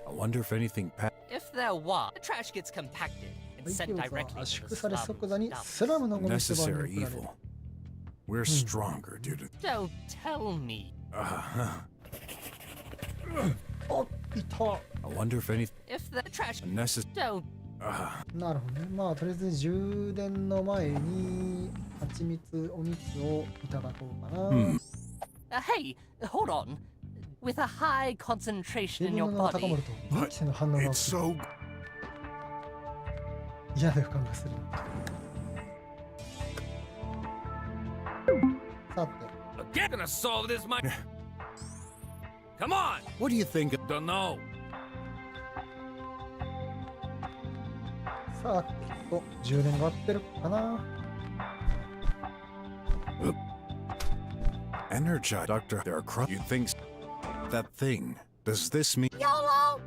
I wonder if anything If there was, the trash gets compacted and 廃 sent 棄物は directly 圧 to 縮 the され slum 即座に dump. スラムのゴミ捨て場に necessary 送られる。 evil. We're stronger due to. Don't tell me. Uh, あ、いた。 I wonder if anything If the trash necessary. don't. なるほどね。まあ、とりあえず充電の前に、蜂蜜、お蜜をいただこうかな。Hey, hold on. With a high concentration 成 in 分 your のが高ま body, ると、電気性の反応が起 It's きる。 so. 嫌な予感がする。さて、 Again, gonna solve this, my. Come on. What do you think? Don't know. さてと、充電が合ってるかな。 Energize, Doctor. There are you think that thing? Does this mean? YOLO!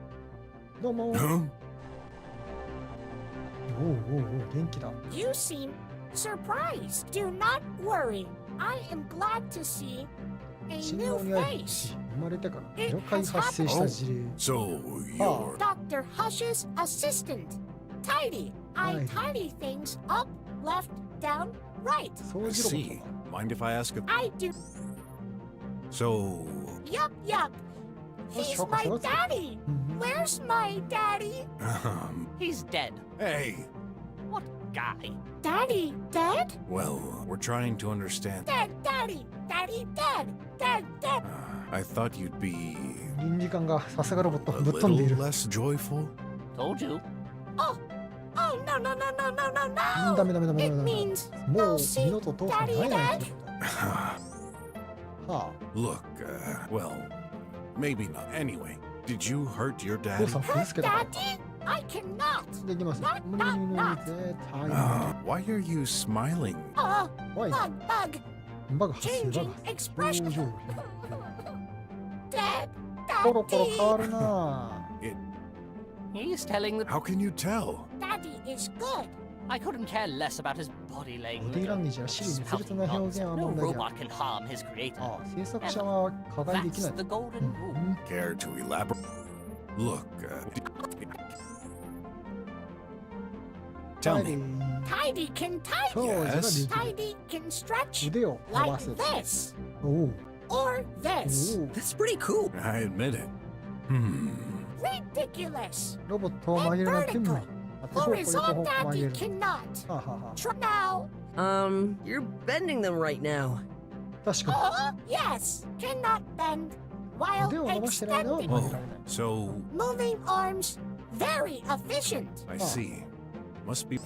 どうも。お Huh? うおうおう、元気だ。 You seem surprised. Do not worry. I am glad to see a 信 new 号にある face. 生まれてから0回発生した事例。 So you're. Dr. Hush's assistant. Tidy. I Tidy. tidy things up, left, down, right. 掃 I 除ロボッ see. トか。 Mind if I ask? I do. So. Yup, yup. He's Hush, my hush, hush. daddy. Where's my daddy? he's dead. Hey. What guy? Daddy dead? Well, we're trying to understand. Dead, daddy. Daddy dead. Dead, dead. I thought you'd be 倫理観がさすがロボット a ぶっ飛んでい little る。 less joyful. Told you. Oh, oh no, no, no, no, no, no, ダメ no. ダメダメ It ダメ。 means も no う see 二度と父さんに会えないってこと。は Look, well, maybe not. Anyway, did you hurt your あ、父 dad? さん傷つけた。 Daddy? I cannot. できます。無理無理無理無理絶対無 Why are you smiling? Oh, 理。怖いな。 bug, bug. バグ発生、バグ Changing 発生。 expression. 表情 Dead. コロコロ変わ Daddy. るな。 It. He's telling the. How can you tell? Daddy is good. I couldn't care less about his body ボ language. ディーランゲージやシリ熱烈 Spouting な表現 nonsense. は No 問題であ robot る。 can harm his creator. ああ、制作者は加害でき That's ない。 the golden うん rule. Care to elaborate? Look, tell me. Tidy can そう tidy. じゃ Yes. Tidy can stretch 腕を伸ば like せる。 this おお。 or this. おお。 That's pretty cool. I admit it. Ridiculous. ロボットを曲げるなって無理。縦方向横方 Horizontal 向曲げ daddy る。 cannot. はあ、はあは Try now. You're bending them right now. あ、確か Oh, yes. Cannot bend に。 while 腕を伸ばしてる間は extending. 曲げられない。 So, Moving arms. Very efficient. I see. Must be.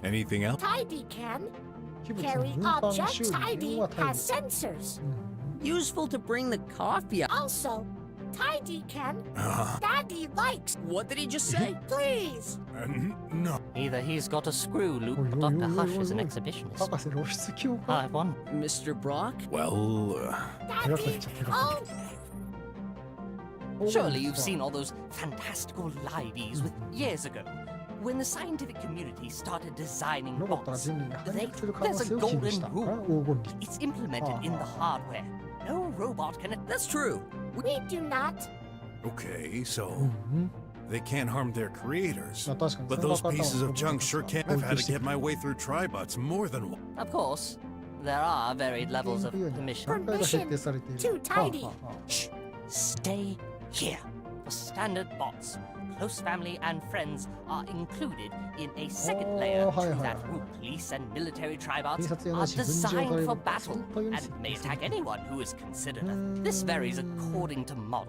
Anything else? Tidy can 器物の carry 運搬 objects. 修理 Tidy は大 has sensors. うん。 Useful to bring the coffee up. Also, Tidy can. Daddy likes. What did he just say? Please. No. Either he's got a screw loop, Oi, or oi, Dr. oi, Hush oi, is an oi. exhibitionist. 博士露出狂か。 I won. Mr. Brock? Well, Daddy. Oh, Surely you've seen all those fantastical liveys with years ago, when the scientific community started designing ロボットが bots. 人類に反 They, 逆する可能 there's a 性を危惧した golden から rule. 黄金律。 It's implemented in the hardware. No robot can. That's true. we do not. okay, so うん。 they can't harm their creators. まあ確かに But その those パターンは pieces ロボ of ット junk たち sure が can't. 攻 I've 撃 had し to て get く my る。 way through tribots more than one. Of course, there are varied levels of というように permission. 段階が設定されている。 Too tidy. はあはあはあ Shh. Stay here. For standard bots, close family and friends are included in a second Oh, layer hi, to hi, that hi. group. Police and military tribots 警察や are なし軍事を designed 取れ for る battle そうという and 設 may 定され attack ている。 anyone who is considered. This varies according to model.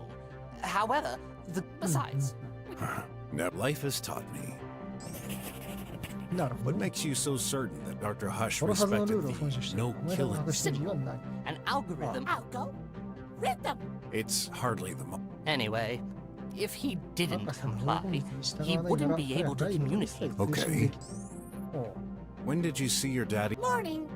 However, besides, Now, life has taught me. なるほ What ど。 makes you so certain that Dr. Hush 殺さずのルー respected ルを遵守し the ている。 no お前らが killing? 隠している理由はない。 an algorithm. I'll go. Rhythm. It's hardly the mo- Anyway, if he didn't 博士の黄 comply, 金律に従 he わないなら wouldn't be able to 彼はライブを一切 communicate. 推進できない。おう When did you see your daddy? Morning.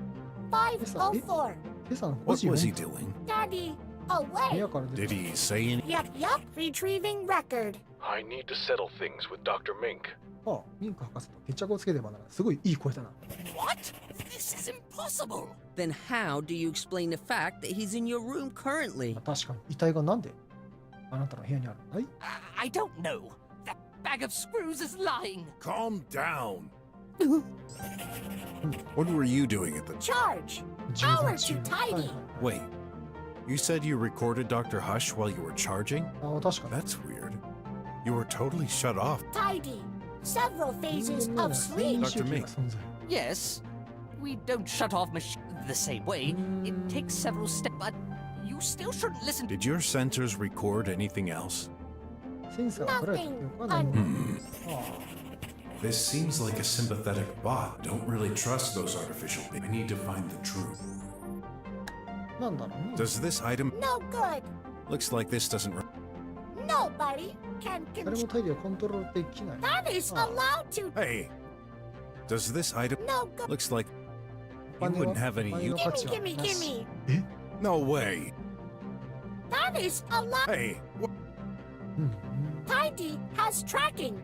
5:04. 今朝の5 What 時 was he 4 doing? Daddy 部 away. 屋から出 Did て he say any? Yup, yup. Retrieving record. I need to settle things with Dr. Mink. ああ、ミンク博士と決着をつければならない。すごいいい声だな。What? This is impossible. Then how do you explain the fact that he's in your room currently? 確かに遺体がなんであなたの部屋にあるんだい？ I don't know. That bag of screws is lying. Calm down. What were you doing at the... Charge. 充 Power 電中。 too はいはい tiny. はい Wait. You said you recorded Dr. Hush while you were charging? ああ、確かに。 That's weird. You were totally shut off. Tidy. Several phases of sleep. Dr. Mink. Yes. We don't shut off the same way. It takes several steps, but you still shouldn't listen to... Did your sensors record anything else? センサーが捉えた記憶は何も。あ This seems like a sympathetic bot. Don't really trust those artificial beings. I need to find the truth. あ、なんだろうね。 Does this item... No good. Looks like this doesn't... Nobody can 誰も control. 体力をコントロールできない。 That is allowed to. Hey! Does this item... No good. Looks like... お You 金は wouldn't have any お金の use... 価値は Gimme, なし gimme. え No way! That is allowed. Hey! うんうん。 Tidy has tracking.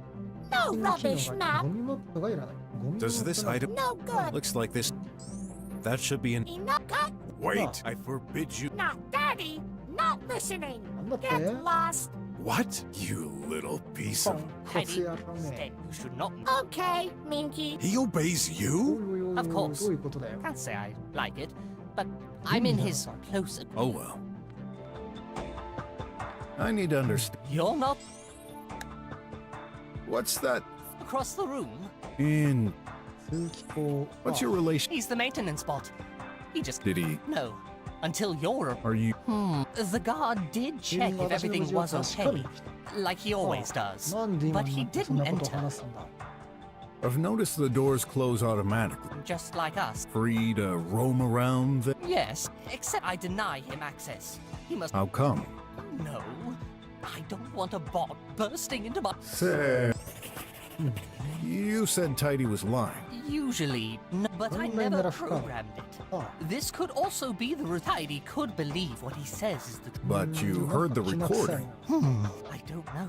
No こんな機 rubbish 能が map. ゴミマップがいらない。ゴミマップ Does this が item... No good. Looks like this... That should be an... Enough. Cut. Wait! I forbid you... Not daddy. Not listening. なんだって Get lost. What? You little piece ポ of... ンコツ野郎 Instead, ね。 you should not... Okay, Minky. He obeys おい you? おいおいおい Of course. どういうことだよ。 Can't say I like it, but I'm in his closer... Oh well. I need to understand... You're not What's that? across the room. In... 通気口。 What's your relation... He's the maintenance bot. He just... Did he... No. Until you're... Are you... The guard did 自 check 分が if 私の無 everything 事を was 確かめ okay, に来た。 like he always does. なんで今 But に he なってそん didn't なことを enter, 話すんだ。 I've noticed the doors close automatically. just like us. Free to roam around the... Yes, except I deny him access. He must... How come? No. I don't want a bot bursting into my... Say... You said Tidy was lying. Usually, no, but I Online never na rafka. programmed it. ああ。 This could also be the route. Heidi could believe what he says is the truth. But you heard the きな臭い recording. な I don't know.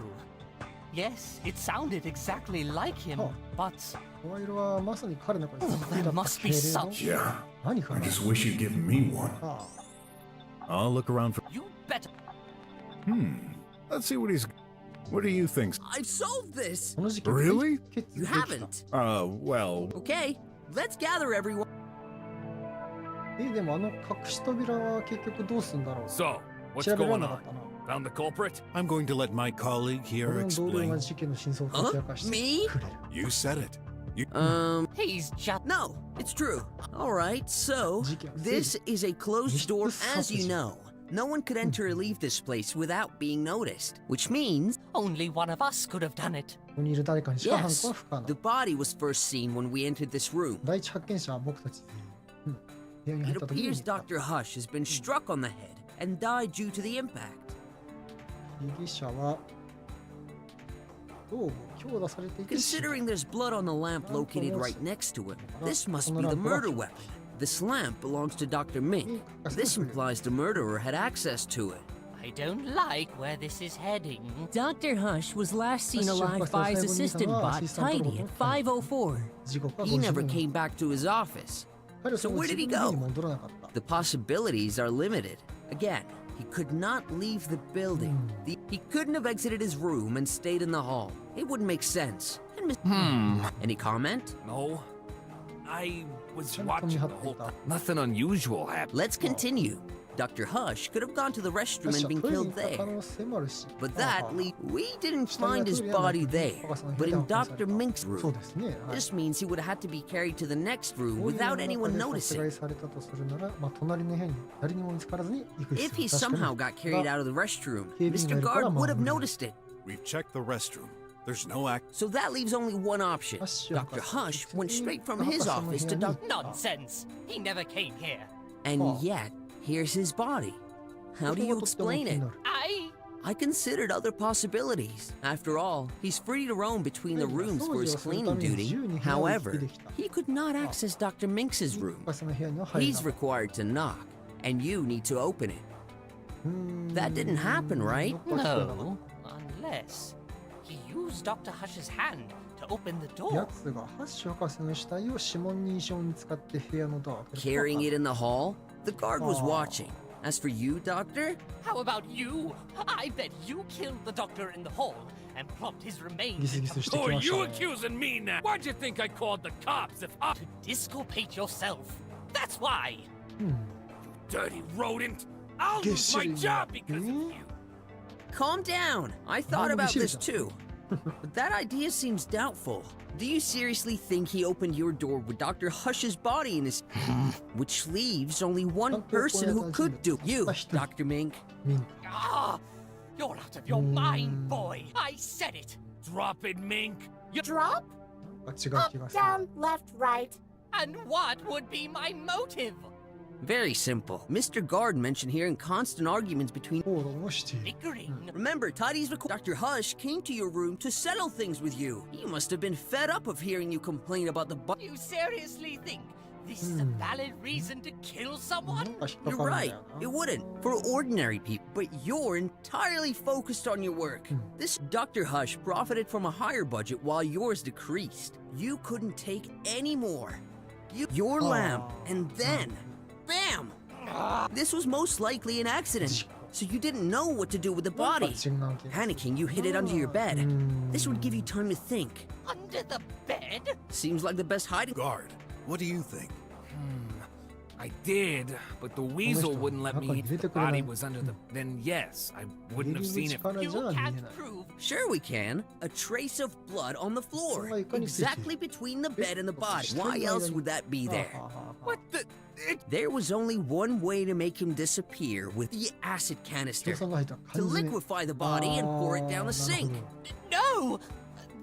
Yes, it sounded exactly like him, Oh. but 声色はまさに彼の声そっくりだ there った must け be れど some. Yeah. 何か I な just wish you'd given me one. あ I'll look around for... You better. Let's see what he's... What do you think? I've solved this! この時期 Really? 決定 You できた haven't. Well... Okay, let's gather everyone. でもあの隠し扉は結局どうすんだろう So, what's 調べられ going なか on? ったな Found the culprit? I'm going to let my colleague こ here の同僚 explain. が事件の真相を解き明かして Me? くれる You said it. You... He's just. No, it's true. Alright, so, this is a closed door, as you know. No one could enter or leave this place without being noticed, which means, Only one of us could have done it. ここにいる誰かにしか犯 yes, 行は不可能 the body was first seen when we entered this room. 第一発見者は僕たち部屋に入っ It た時に見 appears た Dr. Hush has been struck on the head and died due to the impact. 被疑者は頭部を強打されていて Considering there's blood on the lamp located right next to him, this must be the murder weapon. This lamp belongs to Dr. Mink. This implies the murderer had access to it. I don't like where this is heading. Dr. Hush was last seen alive by his assistant bot, Tidy, at 5:04. 時刻は He 50 never 分 came back to his office. 彼は So その where 自 did he 分の家に go? 戻らなかった The possibilities are limited. Again, he could not leave the building. He couldn't have exited his room and stayed in the hall. It wouldn't make sense. And Any comment? No. I was ちゃんと見 watching 張 the ってい whole た time. Nothing unusual happened. Let's continue. Dr. Hush could have gone to the 確 restroom か and been トイレに killed 行った可 there. 能性もあるし But ああ that we didn't 下には find トイ his レはなく body there, 博士の but 部屋 in で発見され Dr. た Mink's そう room. ですね、はい This means he would have had to be carried to the next room トイレ without の anyone 中で殺 noticing. 害されたとするなら、まあ、隣の部屋に誰にも見つからずに行く If he 必要 somehow 確 got carried out of the restroom, Mr. から Guard まあ would have 無理 noticed it. We've checked the restroom. There's no act... So that leaves only one option. ハッシュ Dr. 博士 Hush went straight from 博 his 士の office 部 to 屋に Dr. Nonsense. He never came here. And Oh. yet, here's his body. How do you ここがとっても気 explain に it? なる I considered other possibilities. After all, he's free to roam between the rooms for his cleaning duty. However, he could not access Dr. Mink's room. 博士の部屋には入れ He's なかっ required to knock, and you need to open it. た That didn't happen, right? No. No, unless use Dr. Hush's hand to open the や door. つがハッシュ博士の死体を指紋認証に使って部屋のドアを開ける Carrying it in the hall? The guard was Oh. watching. As for you, Doctor, How about you? I bet you killed the doctor in the hall and plopped his ギ remains スギスして Who き are ました you ね。 accusing me now? Why'd you think I called the cops if I... to disculpate yourself. That's why. うん。 Dirty rodent! I'll lose my job because of you! calm down. I thought about this too. But that idea seems doubtful. Do you seriously think he opened your door with Dr. Hush's body in his... Which leaves only one person who could do you, Dr. Mink. ミン Ah, you're out of your mind, boy. I said it. Drop it, Mink! You... Drop? が違う Up, 気がする。 down, left, right. And what would be my motive? Very simple. Mr. Guard mentioned hearing constant arguments between... 口論をしている。 Bickering. Remember, Tidy's Dr. Hush came to your room to settle things with you. He must have been fed up of hearing you complain about the body. You seriously think this is a valid reason to kill な someone? んか引っか You're かるんだ right. よ It な。 wouldn't for ordinary people, but you're entirely focused on your work. This Dr. Hush profited from a higher budget while yours decreased. You couldn't take any more. Your lamp, and then, bam! This was most likely an accident, so you didn't know what to do with the なんか body. 違う気がする。 Panicking, you hid it under your bed. This would give you time to think. Under the bed? Seems like the best hiding. Guard, what do you think? I did, but the weasel Honest, wouldn't let me. how If come the you body didn't- was under the. Then yes, I wouldn't have 入り seen 口 it. からじ You ゃ見え can't ない。 prove. Sure we can. A trace of blood on the floor. Oh, I can't see it. Exactly between the bed and the body. Still Why else hiding. would that be はあ there? はあはあはあ What the? It, There was only one way to make him disappear with the acid 硝 canister. 酸が入った To 缶詰。 liquefy the body and pour it down the あー sink. なるほど No!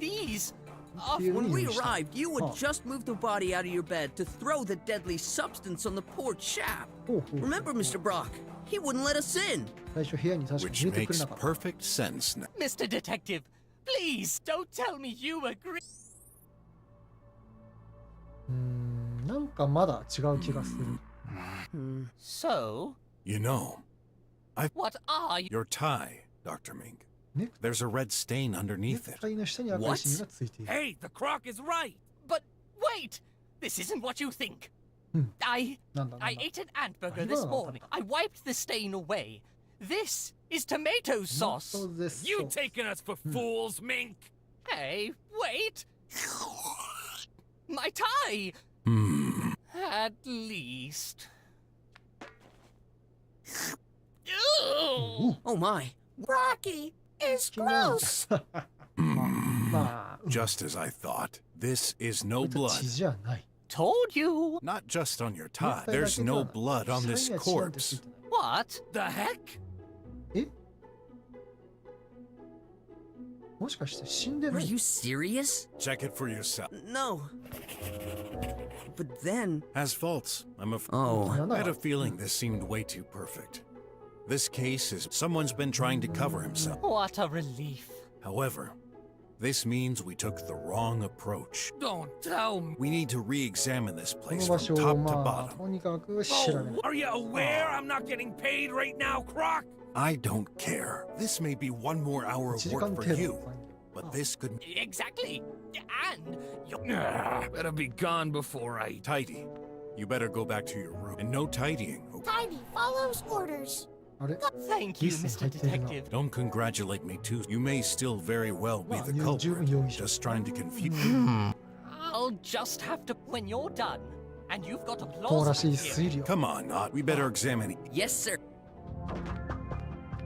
These are. You When we used it. arrived, you would Oh. just move the body out of your bed to throw the deadly substance on the poor chap. ほうほう Remember, Mr. Brock? He wouldn't let us in. 最初部屋に確かに Which 入れてくれ makes なかった。 perfect sense now. Mr. Detective, please don't tell me you agree. なんかまだ違う気がする。 So, You know, what are you? your tie, Dr. Mink. ね There's a red stain ネ underneath ク it. タイの下に赤いシミがついている。 hey, the croc is right. But wait! This isn't what you think. Hmm. I なんだなん I だ。 ate an ant burger あ、今 this のは分か morning. I wiped the stain away. This is tomato ト sauce. マトゼスソ You ース taking us for fools, Mink? Hey, wait! My tie! At least. Ew! Oh my. Rocky is 違う gross. まあ、Just as I thought. This is no 血 blood. じゃない。 Told you. Not just on your ネ tie. クタイだ There's けでは no ない blood on 下 this には血なんてつい corpse. てない。 What? The heck? えもしかして死んで Are ない you serious? Check it for yourself. No. But then... Has faults, I'm afraid. Oh. I had a feeling this seemed way too perfect. This case is someone's been trying to cover himself. What a relief. However, this means we took the wrong approach. Don't tell me. We need to re-examine this こ place の場 from 所を top to まあ bottom. とにかく調べない Oh, are you aware I'm not getting paid right now, Croc? I don't care. This may be one more hour 1 of 時 work 間 for 程度 you, の残業 but this could... Exactly. And you. Better be gone before I. Tidy. You better go back to your room. And no tidying, okay? Tidy follows orders. あれ Thank you, Listen, Mr. I tell you now. Detective. Don't congratulate me too. You may still very well be the Well, you culprit, do- just trying to confuse... I'll just have to. When you're done, and you've got a 友らしい plausible 推理を Come on, Not. We better examine it. Yes, sir.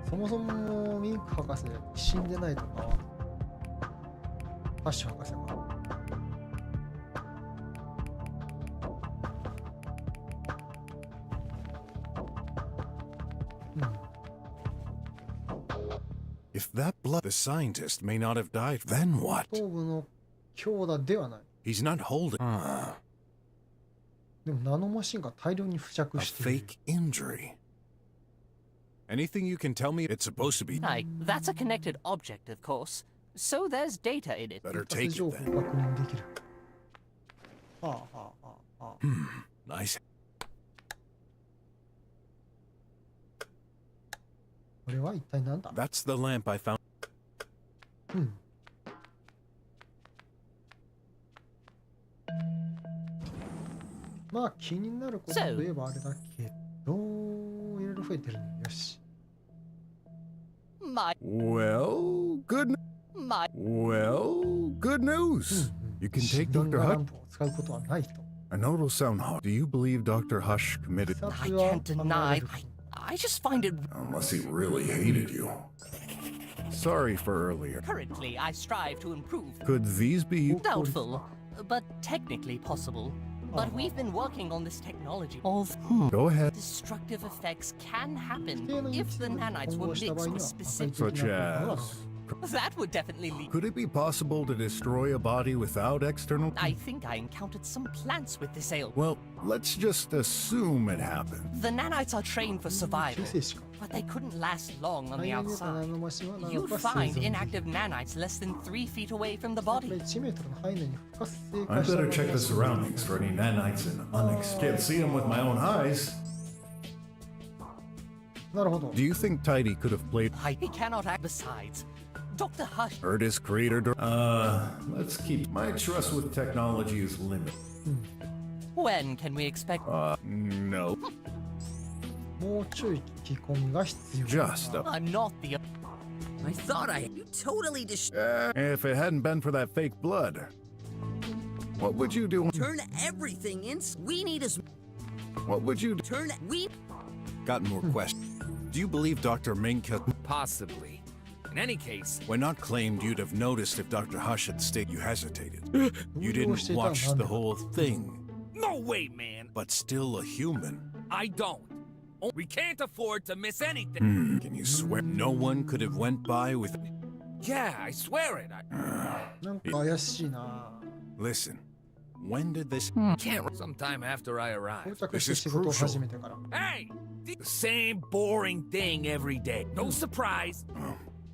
そもそもミンク博士死んでないとかはハッシュ博士か If that blood... The scientist may not have died. Then what? 頭部の強打ではない He's not holding... でもナノマシンが大量に付着 A している fake injury. Anything you can tell me? It's supposed to be... Like, that's a connected object, of course. So there's data in it. Better 一発 take 情 it 報 then. を確認できるはあはあはあはあ Nice. これは一体何だ That's the lamp I found. うんまあ気になることといえばあれだけど、いろいろ増えてるね。よし。My, Well, good news. You can 死 take 人 Dr. がラ Hush. ンプを使うことはないと。 I know it'll sound hard. Do you believe Dr. Hush committed? 自 I 殺は can't 考え deny. る I just find it. Unless he really hated you. Sorry for earlier. Currently, I strive to improve. Could these be? Doubtful, but technically possible. But we've been working on this technology. Of Go ahead. destructive effects can happen 特定の if the 一部に nanites 混 were 合した場合 mixed に with は specific. 破壊的 Such な効果が as. That would definitely lead. Could it be possible to destroy a body without external? I think I encountered some plants with this ale. Well, let's just assume it happened. The nanites are trained for 救 survival, 世主か。 but they couldn't last long on 肺 the に出たナ outside. ノマシンはな You'd か生 find 存 inactive nanites less than 3 feet away from the これ body. 1メートルの範囲内に不活性 I 化した better check the surroundings for any nanites and can't see them with my own eyes. なるほど。 Do you think Tidy could have played He cannot act. Besides, Dr. Hush. hurt his creator? Let's keep my trust with technology is limited. When can we expect? No. もうちょい聞き込みが必要だ Just な。 a. I'm not the. I thought you totally If it hadn't been for that fake blood, what would you do? turn everything in. We need as What would you do? turn we Got more questions. Do you believe Dr. Minka? Possibly. In any case, When not claimed, you'd have noticed if Dr. Hush had stayed. You hesitated. You didn't watch the whole thing, no way, man. but still a human. I don't. We can't afford to miss anything. Can you swear no one could have went by with? Yeah, I swear it. I なんか怪しいな。 Listen, when did this? can't. Sometime after I 到 arrive. 着して仕事を始めてから。 Hey, the same boring thing every day. No surprise.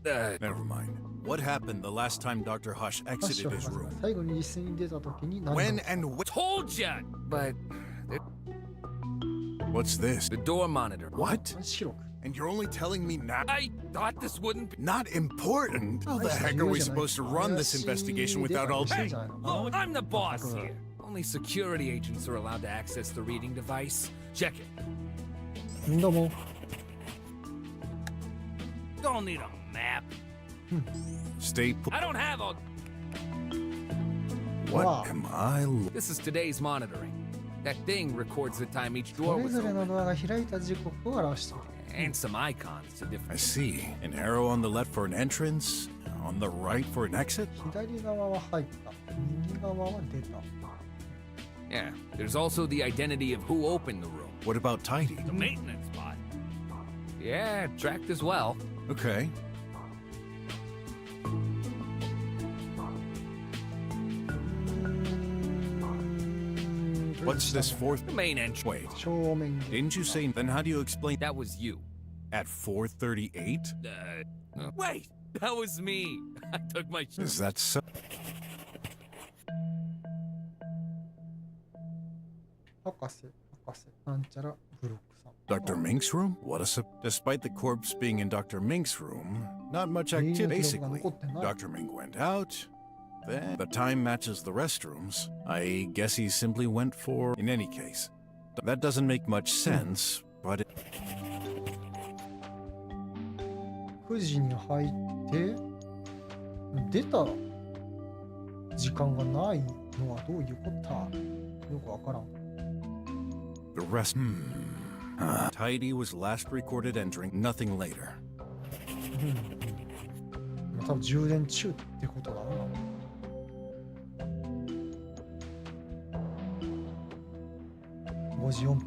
Never mind. What happened the last time Dr. Hush ファッショ exited ン his が room? 最後に一斉に出た時に何が When and wh- Told ya. But What's this? the door monitor. What? 白く。 And you're only telling me now? I thought this wouldn't be. Not important. How the heck are we supposed to run this investigation without all? Hey, oh, I'm the boss here. Only security agents are allowed to access the reading device. Check it. どうも。 Don't need a map. Stay put. I don't have a. What Wow. am I? This is today's monitoring. That thing records the time each そ door れ was ぞれの open ドアが開いた時刻を表している。 and some icons to I different. see. An arrow on the left for an entrance, on the right for an exit. 左側は入った。右側は出た。 Yeah. There's also the identity of who opened the room. What about Tidy? The maintenance spot. Yeah, tracked as well. Okay. What's this fourth? The main entrance. Wait, 正面に didn't you say? Then how do you explain That was you. at 4:38? Wait, that was me. I took my. Is that so? 博士なんちゃらブロックさん。 Dr. Mink's room? What a despite the corpse being in Dr. Mink's room, not much Yeah, activity. yeah, Basically, yeah. Dr. Mink went out. Then the time matches the restrooms. I guess he simply went for. In any case, that doesn't make much sense. But it, 9時に入って出た時間がないのはどういうことだ。よくわからん。 the rest. Tidy was last recorded entering. Nothing later. 多分充電中ってことだな。5時4分。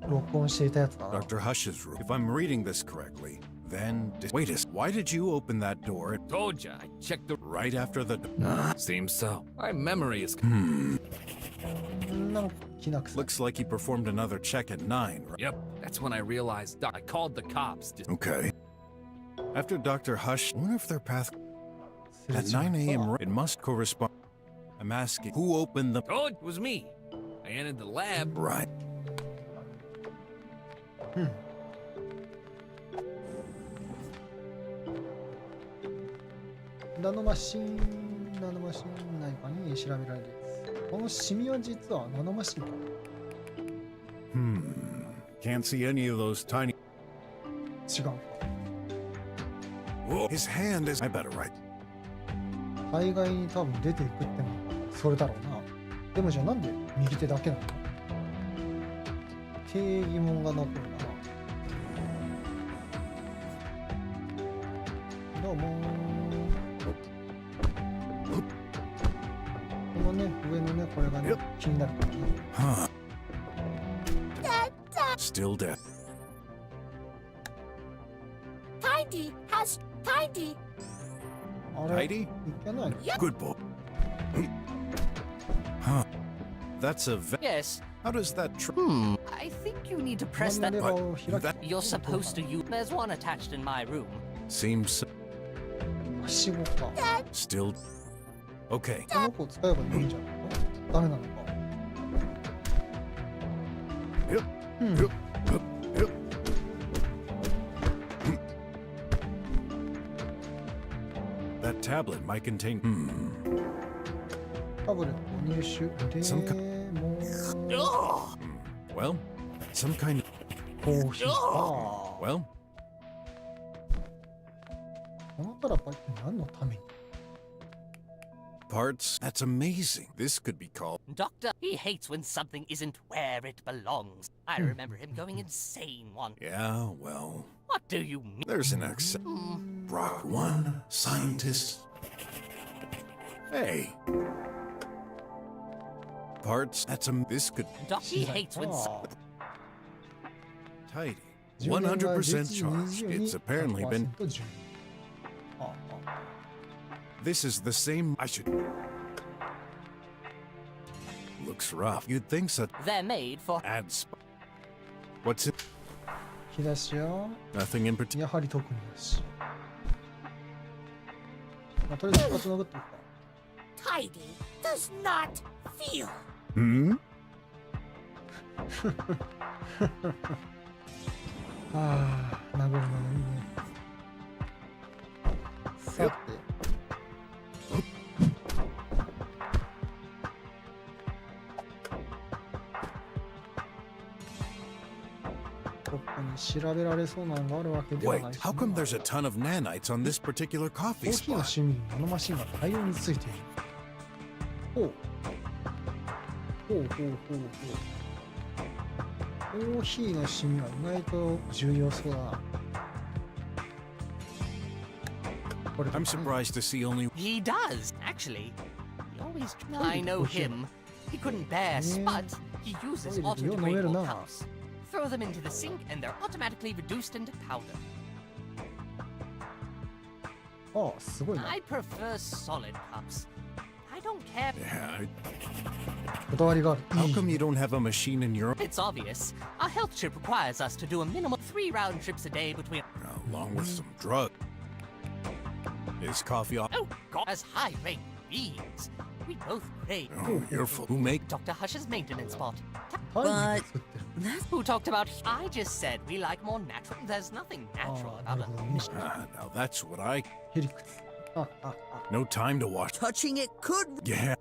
録音していたやつだな。 Dr. Hush's room. If I'm reading this correctly, then wait why did you open that door Told ya. I checked the. right after the? Seems so. My memory is. なんかきな臭い。 Looks like he performed another check at 9. Right? Yep. That's when I realized. I called the cops. Okay. After Dr. Hush, I wonder if their path at 9 a.m. It must correspond. I'm asking who opened the Oh, it was me. I entered the lab. right. ナノマシン内科に調べられるやつ。このシミは実はナノマシンか。Can't see any of those tiny. 違うか。 Whoa, his hand is. I better write. 海外に多分出ていくってのはそれだろうな。でもじゃあなんで右手だけなの？って疑問が残るな。どうもこのね、上のね、これがね、気になるからね。Still dead. Tidy has tidy. あれ、 Tidy? いけないの？ Good boy. Huh. That's a. Yes. How does that? I think you need to press 真ん that 中を開く。 You're supposed to use. There's one attached in my room. Seems はしごか。 still. Okay. この子を使えばいいんじゃないの？ダメなのか。 Yep. Yep. Yep. That tablet might contain. タブレット入手でも Well, some kind of. コーヒーか。 Well, このタラパって何のために？ parts. That's amazing. This could be called. Doctor, he hates when something isn't where it belongs. I remember him going insane once. Yeah, well, What do you mean? there's an accent. Brock 1, scientist. Hey. Parts. That's a. This could. Doc, he hates when あ Tidy. 充電が 100% 実 charged. に It's apparently been. 100% 充電。ああ This is the same. I should. Looks rough. You'd think so. they're made for. Ads. What's it? 引き出しや Nothing in particular. やはり特にだし。まあ、とりあえず一発殴っておくか。 Tidy does not feel. Hmm? ああ、殴るのもいいね。さて。ここに調べられそうなのがあるわけでは Wait, ないし how come there's a ton of nanites on this particular コ coffee ーヒーの spot? シミにナノマシンが大量についている。ほう。ほうほうほうほう。コーヒーのシミは意外と重要そうだな。これ I'm surprised to see only. He does, actually. He always. I know him. He couldn't bear Yeah. spud. He uses Oye, yo no auto-degradable era nada. cups. Throw them into the sink and they're automatically reduced into powder. ああ、すごいな。 I prefer solid cups. I don't care. Yeah. こだわりがある。 How come you don't have a machine in your. It's obvious. Our health trip requires us to do a minimum 3 round trips a day between. Along with some drug. Is coffee off? Oh, God, as high rank beings. We both crave Oh, you're full. Who make? Dr. Hush's maintenance spot. タイムで作ってる。 Who talked about? I just said we like more natural. There's nothing natural Oh, about no, a no. mission. Now that's what I. ヘリクツ。あ、あ、あ。 No time to watch. Touching it could. Yeah.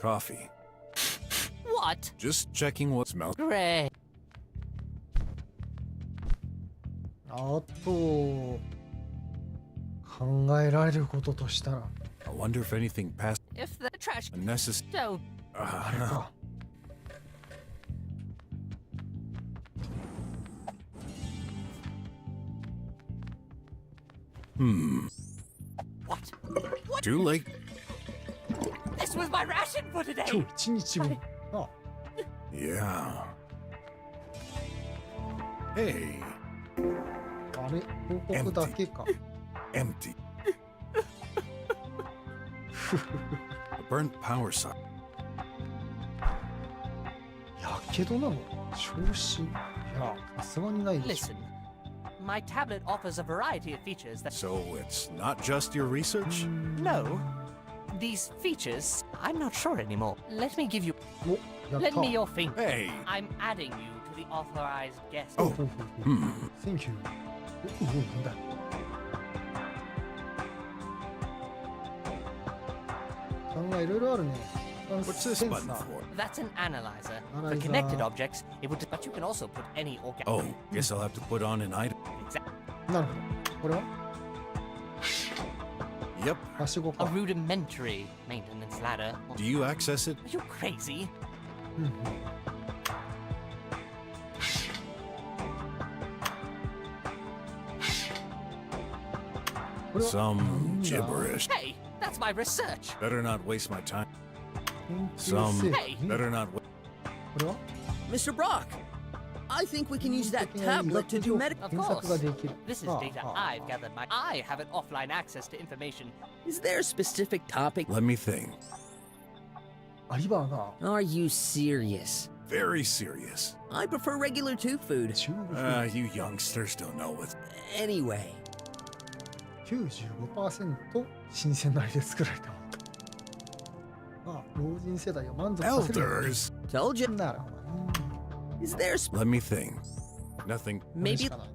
Coffee. What? Just checking what smells. Great. あと、考えられることとしたら、 I wonder if anything past If the trash unnecessary. don't. あれか。 What? Too late. This was my ration for 今 today. 日一日分。あ、 Yeah. Hey, あれ、広告だけか。 empty. A burnt power socket. やけどなの？調子。いや、さすがにないでしょ。 Listen, my tablet offers a variety of features that. So it's not just your research? No. These features, I'm not sure anymore. Let me give you. お、やった Lend me your finger. Hey. I'm adding you to the authorized guest. おほうほうほうほう。Thank you。お、なんだ。えいろいろあるね。 What's this セン button サー for? That's an analyzer. For Analyzer. connected objects, it would. But you can also put any organic. Oh, guess I'll have to put on an item. Exactly. なるほど。これは Yep. はしご A か。 rudimentary maintenance ladder. Do you access it? Are you crazy? うんうん。これは Some なんだ gibberish. Hey, that's my research. Better not waste my time. 研究 Some 成 Hey. 分 better not. これは Mr. Brock, I think we can use that 基本的な医 tablet 学 to 情 do 報 medical. 検索ができる。 This is はあ data はあ I've gathered. I have an offline access to information. Is there a specific topic? Let me think. アリバーが Are you serious? Very serious. I prefer regular tooth food. チューブフー You youngsters don't know what. Anyway, 95% 新鮮なアリで作られたもの。まあ、老人世代を満足させるように。 Elders. told you. なるほどね。 Is there a Let me think. Nothing. これし maybe かない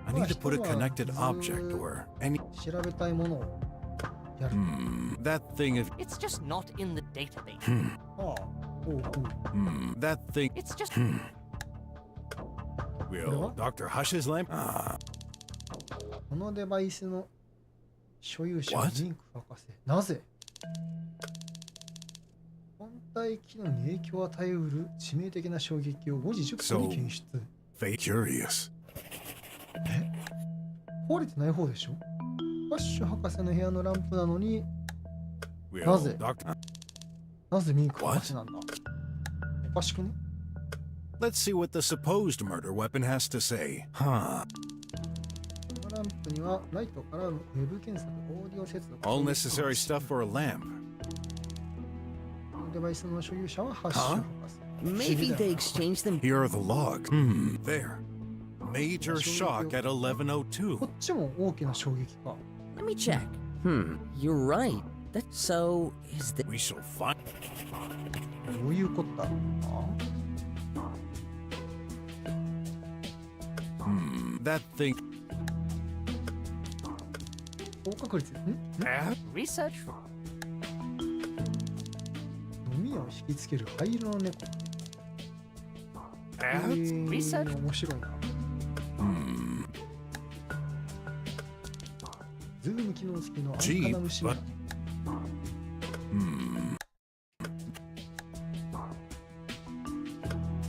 I need to put a connected object or any. 調べたいものをやる。 That thing of. It's just not in the database. ああ、おうおう。 That thing. It's just. Will Dr. Hush's lamp? Ah. このデバイスの所有者は What? リンク博士。なぜ本体機能に影響を与えうる致命的な衝撃を5時10分に検出。 Fake curious. 壊れてない方でしょハッシュ博士の部屋のランプなのに Will Does it? Dr. なぜミンク博士なんだおかしくね Let's see what the supposed murder weapon has to say. Huh. このランプにはライトからのウェブ検索、オーディオ接続 All necessary stuff for a lamp. このデバイスの所有者はハッシュ博士。 maybe they exchanged them? Here are the logs. There. Major shock at 11:02. こっちも大きな衝撃か。 Let me check. You're right. That's so. Is the We shall find. どういうことだThat thing. 高確率。Research. 飲みを引きつける灰色の猫。Research. 面白いな。ズーム機能付きの安価な虫が。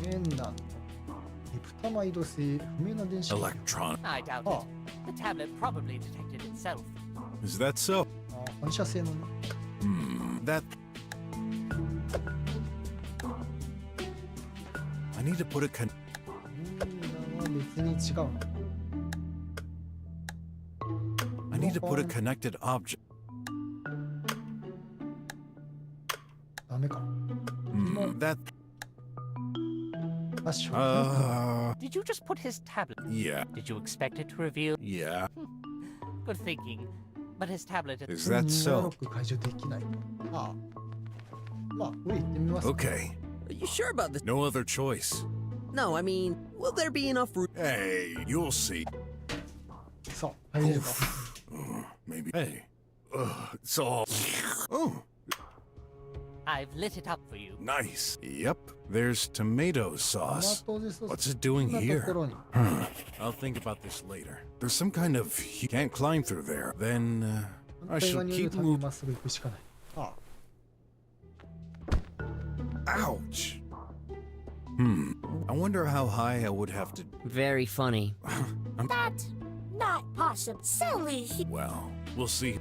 ペンダント。リプタマイド製不明な電子。 Electron. I doubt Oh. it. The tablet probably detected itself. Is that so? あ反射性のね。 That. I need to put a con. は別に違うの。 I need to put a connected object. ダメか。 That. ハッシュ。 Did you just put his tablet? Yeah. Did you expect it to reveal? Yeah. Good thinking. But his tablet is. Is that ロ so? ック解除できない。ああ。まあ、上行ってみますか。 Okay. Are you sure about this? No other choice. No, I mean, will there be enough room? Hey, you'll see. さあ、入れるか。 Maybe. Hey. It's all. Oh, I've lit it up for you. nice. Yep. There's tomato トマ sauce. トソー What's ス。 it doing こんなとこ here? ろに。 I'll think about this later. There's some kind of. You can't climb through there. Then I 反対 shall 側にいる keep ために moving. まっすぐ行くしかない。ああ。 Ouch. I wonder how high I would have to. Very funny. That's not possible. Silly. Well, we'll see.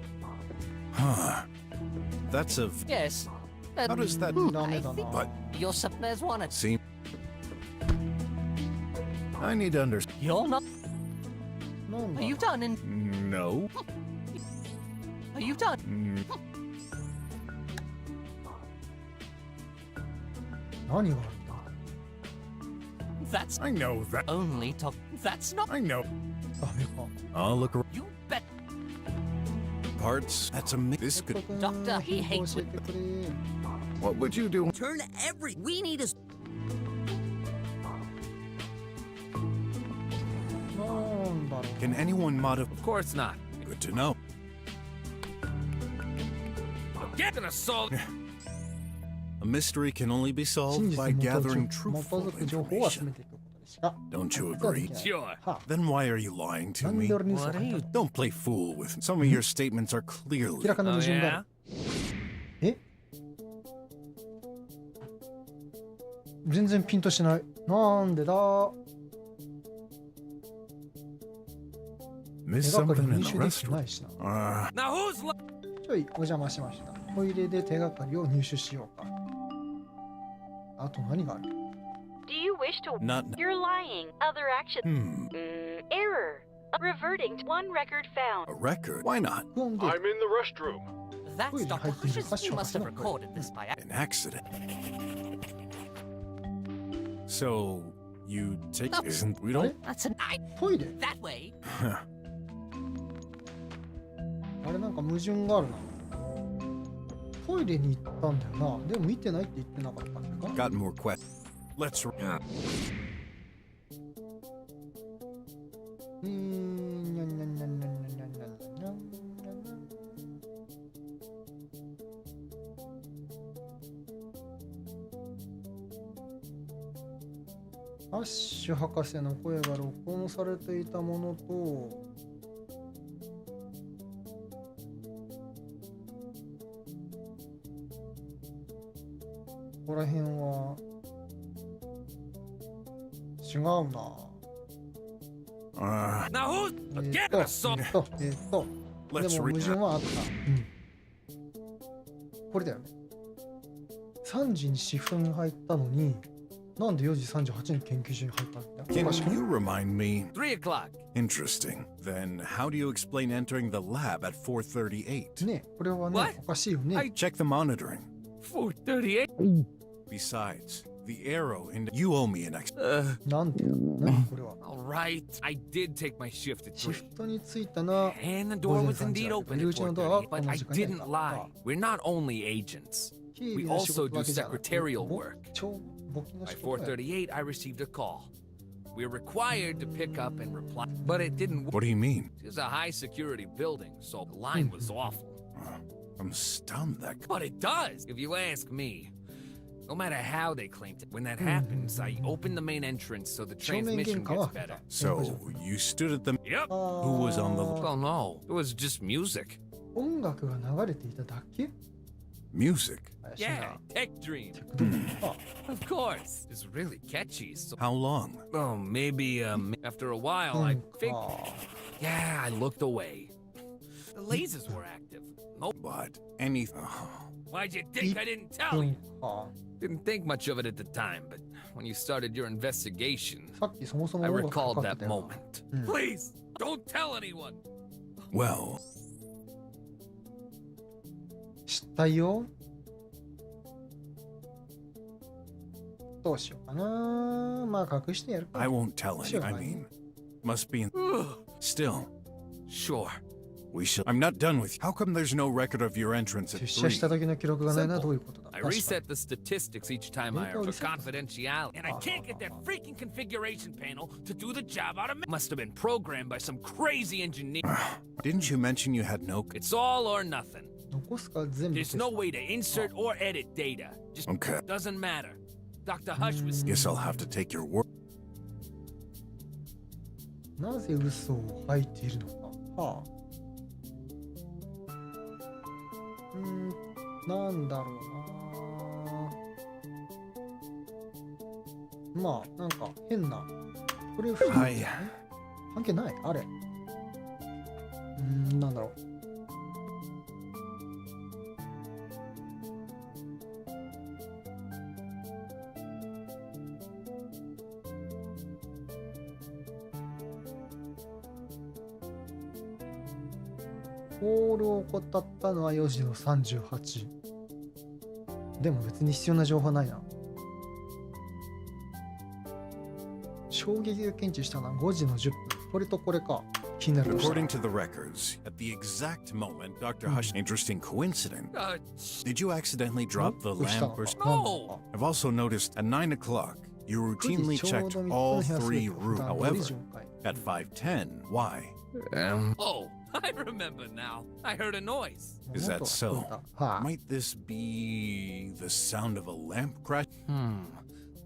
Huh. That's a. Yes. How does that. ダメだな。 But Your there's one. see. I need to understand. You're not. なんだ Are you done? In. No. Are you done? 何があるんだ That's I know that. only talk. That's not. I know. ダメか。 I'll look around. You bet. Parts. That's a. This could. Doctor, he hates 教えてくれ。 What would you do? Turn every. We need a. なんだろう。 Can anyone modify? Of course not. Good to know. Get gonna solve. A mystery can only be 真 solved 実 by に基 gathering づ truthful く情報を集 information. めていくことでしか Don't you ことはで agree? きない Sure. はあ Then why are you lying to なんで me? 俺に嘘を What 書 are い you? た Don't play fool with me. Some of your statements are 明 clearly. らかな Oh 矛盾があ yeah. るえ全然ピンとしないなんでだ Miss 手がかり something も in 入 the 手できてな restaurant. いしな Now who's? ちょいお邪魔しましたトイレで手がかりを入手しようかあと何がある Do you wish to? Not. You're lying. Other action. Error. Reverting to one record A found. record? Why not? 録音で in the restroom. That's Wait, Dr. I think Hush's. that's He must have your- recorded this by An accident. So you take isn't we あれ don't? That's an I トイレ that way. あれなんか矛盾があるなトイレに行ったんだよなでも見てないって言ってなかったんだか Got more questions. Let's. にゃんにゃんにゃんにゃんにゃんにゃんにゃんにゃんにゃんにゃんアッシュ博士の声が録音されていたものとここら辺は違うな。Now who's? え Get ーっと、 gonna solve. でも Let's 矛 read 盾 that. はあった。これだよね。3時にシフトに入ったのに、なんで4時38分に研究所に入ったんだよ。 Can おかしくない you remind me? 3 o'clock. Interesting. Then how do you explain entering the lab at 4:38? ねこれはね What? おかしいよね。 Check the monitoring. 4:38. Besides, the arrow in you owe me an ex. なんて何これは。 All right. I did take my shift at シ 3. フトに着いたな。 And the door was indeed open at 4:38, but I didn't lie. We're not only agents. 警備 We の仕 also 事だ do けじゃなくて secretarial work. 簿記の By 仕事だよ。 4:38, I received a call. We're required to pick up and reply, but it didn't work. What do you mean? It's a high security building, so the line was awful. I'm stunned that. But it does, if you ask me. No matter how they claimed it, when that happens, I open the main entrance so the 正面玄 transmission 関 gets は開け better. た。 So you stood at the. Yep. Who was on the Well, no, it was just music. 音楽が流れていただけ music? 怪しい Yeah, な。 Tech Dream. テクドリか。 Of course. It's really catchy. So, How long? oh, maybe after a while, I うん figured. か Yeah, I looked away. The lasers were active. Nope. But anything. Why'd you think I didn't tell う you? んか。 Didn't think much of it at the time, but when you started your investigation, さっきそもそも I 音楽 recalled かかっ that てたよ moment. Please, don't tell anyone. Well, 知ったよ。どうしようかな。まあ隠してやるか。 I won't tell any. Sure, I I mean, must be. Still, Sure. we shall. I'm not done with you. How come there's no record of your entrance at 出社した 3? 時の記録がないのはどういうことだ。 I 確かに reset the statistics each time I Data for reset. confidentiality, and I can't get that freaking configuration panel to do the job out of me. Must have been programmed by some crazy engineer. Didn't you mention you had no? It's all or nothing. 残すか全部 There's 消す no か way to insert or edit data. Just Okay. doesn't matter. Dr. Hush was. Guess I'll have to take your word. なぜ嘘を吐いているのか。はあ。なんだろうな。まあ、なんか変な。これ不はい関係ないあれ。なんだろう。コールを怠ったのは4時の38。でも別に必要な情報はないな。衝撃が検知したのは5時の10分。これとこれか。気になるとしたら According to the records, at the exact moment Dr. Hush, interesting coincidence. Did you accidentally drop the ノックした lamp の or? かなんだか I've also noticed at 9 o'clock you 9 routinely 時ちょう checked ど3 all つの部屋すべ three て普 rooms. 段通り However, 巡回。 at 5:10, why? Oh, I remember now. I heard a noise. Is that so? はい Might this be the sound of a lamp crash?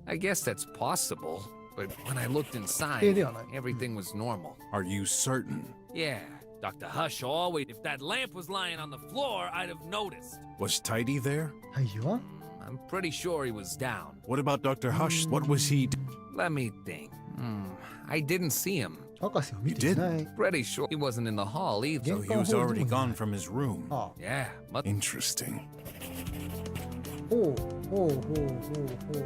I guess that's possible. But when I looked inside, ではない everything was normal. Are you certain? Yeah, Dr. Hush always. If that lamp was lying on the floor, I'd have noticed. Was Tidy there? はいよ I'm pretty sure he was down. What about Dr. Hush? What was he? Let me think. I didn't see him. 博士を見ていない Pretty sure he wasn't in the hall either. So he was already gone from his room. あ Yeah, but Interesting. ほうほうほうほうほうほ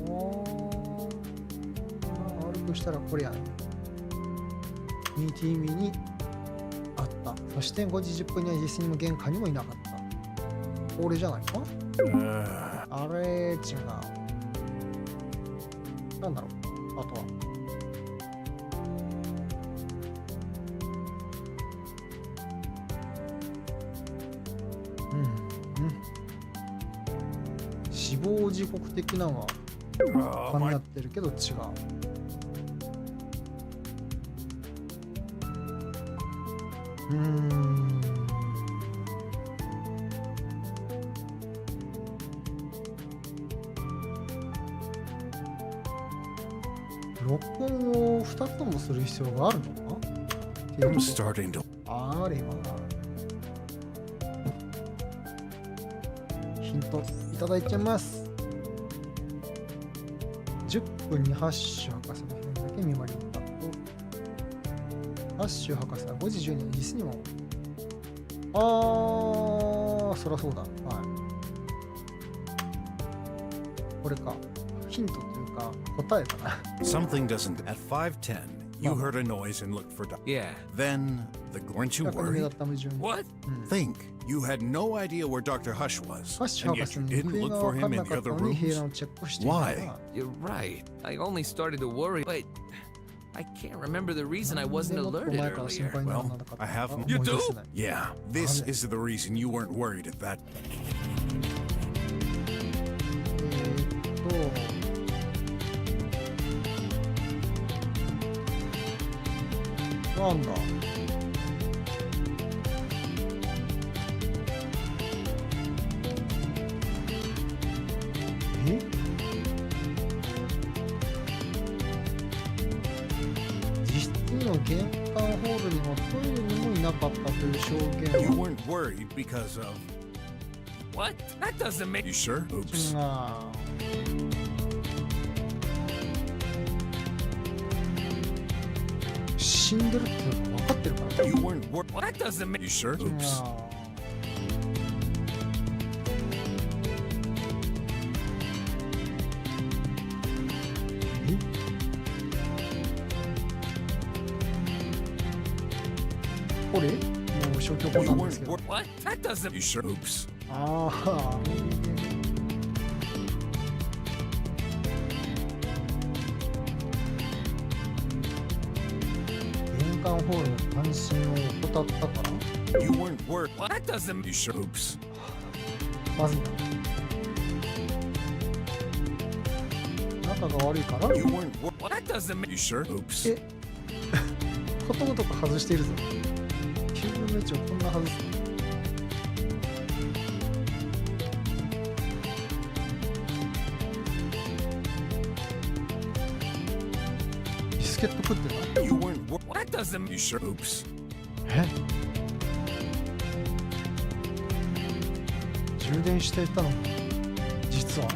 うほうあるとしたらこれやねミーティーミにあった。そして5時10分には実際にも玄関にもいなかった。これじゃないかあれ違う。なんだろうあとは。死亡時刻的なのは噛み合ってるけど違う。録音を2つもする必要があるのかっていう I'm こと starting to. あればヒントいただいちゃいます。10分にハッシュ博士の部屋だけ見回りに行ったと。ハッシュ博士は5時12分に実にも。そりゃそうだ。はい。これか。ヒントというか答えかな。Something doesn't. At 5:10, you heard a noise and looked for. yeah. Then, weren't you だから目 worried? 立った矛盾。 What? Think. You had no idea where Dr. Hush was, ハッシュ and 博 yet 士 you の didn't 行方 look が for 分か him ん in な the かった other のに部屋 rooms. をチェックしていた Why? ら You're right. I only started to worry, but I can't remember the reason I なん wasn't でもっと alerted 前から心 earlier. 配になら Well, なかったのか I have- 思い You 出 do? せない。 Yeah, this is the reason you weren't worried at that. なんだえ実質の玄関ホールにもトイレにもいなかったという証 You 言を weren't worried because of. What? That doesn't make You sure? Oops. が死んでるっていうのが分かってるから You weren't worried. That doesn't make You sure? Oops. これもう消去法 You なんです weren't けど worried. What? That doesn't. You sure? Oops. ああ玄関ホールの単身を怠ったから You weren't worried. What? That doesn't. You sure? Oops. まずいな仲が悪いから You weren't worried. What? That doesn't make. You sure? Oops. えことごとく外しているぞ9分の1をこんな外すビスケット食ってた You weren't worried. That doesn't. You sure? Oops. え充電していたの実は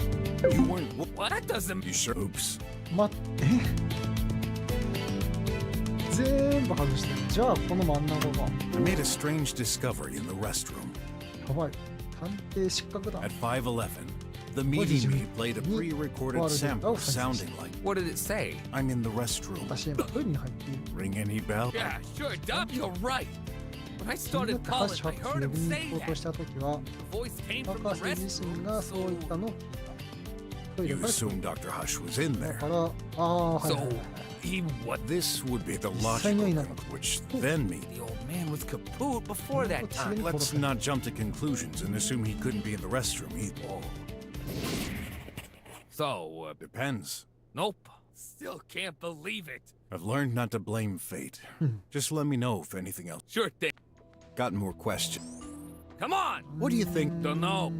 You weren't worried. What? That doesn't. You sure? Oops. 全部外してるじゃあこの真ん中が I made a strange discovery in the restroom. やばい探偵失格だ At 5:11, the meeting me played a pre-recorded sample sounding like What did it say? I'm in the restroom. 私今トイレに入っている Ring any bell? Yeah, sure, Doc. You're right. When I 気になっ started てハッ calling, シュ I 博士 heard 呼び him に say 行こうと that. した時は The voice came from 博 the 士自身 restroom, がそう言った so のを聞いたトイレ You から assumed Dr. Hush was in だ there. からはいはいはい he what? This would be the 実際にはいな logical かった which then means. The old man was kaput before that time. Let's not jump to conclusions and assume he couldn't be in the restroom either. So, Depends. nope. Still can't believe it. I've learned not to blame fate. Just let me know if anything else. Sure thing. Got more questions. Come on. What do you think? Don't know.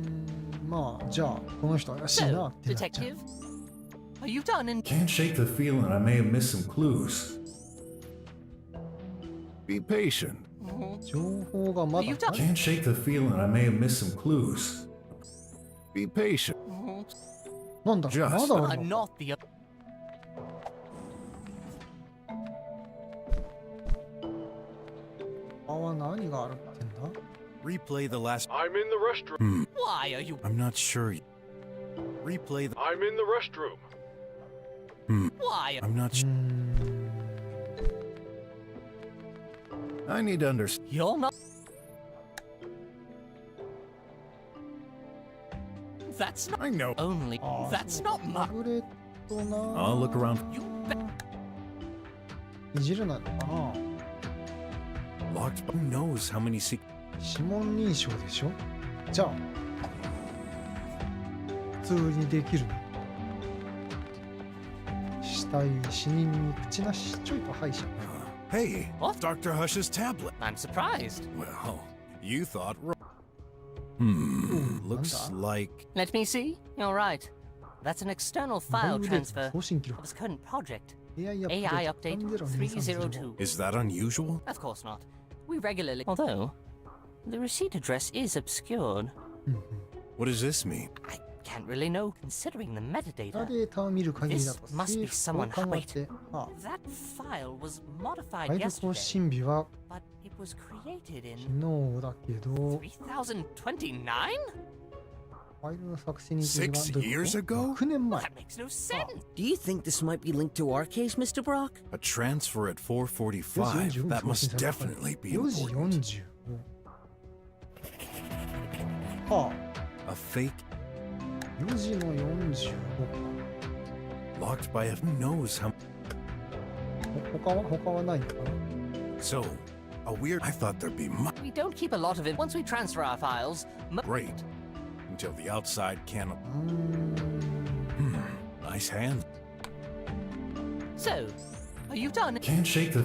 まあじゃあこの人怪しいな So, ってなっちゃう。 detective, are you done in? Can't shake the feeling I may have missed some clues. Be patient. 情報がまだ Are you done? Can't shake the feeling I may have missed some clues. Be patient. なんだ Just まだあ I'm るの not the. 他は何があるってんだ Replay the last. I'm in the restroom. Why are you? I'm not sure. Replay the. I'm in the restroom. Why? I'm not sure. I need to understand. You're not. That's not I know. only. That's not タ much. ブレットな I'll look around. You bet. いじるなのかな Locked. Who knows how many secrets? 指紋認証でしょじゃあ普通にできるの死体死人に口なしちょいと歯医者 Hey, What? Dr. Hush's tablet. I'm surprised. Well, you thought. Ooh, Looks wanda. like. Let me see. You're right. That's an external バイ file ブレート transfer 送信記録 of his current project. AI AI アップデ update ート30230 302. Is that unusual? Of course not. We regularly. Although, the receipt address is obscured. What does this mean? I can't really know considering the メタ metadata. データを見る限りだと This must be 政府 someone- 高官がってあ That file was フ modified ァイル更 yesterday, 新日は but it was created 昨 in 日だけど 3029? ファイルの作成に Six years ago? 6年前 That makes no sense. Do you think this might be linked to our case, Mr. Brock? A transfer at 4:45. 4時45 That 更新 must された definitely be 4時 important. 45は A fake あ4時の45 locked by a who knows how. 他はないのかな So, a weird. I thought there'd be We don't keep a lot of it. Once we transfer our files, great until the outside can. うーん Nice hand. so, are you done? Can't shake the.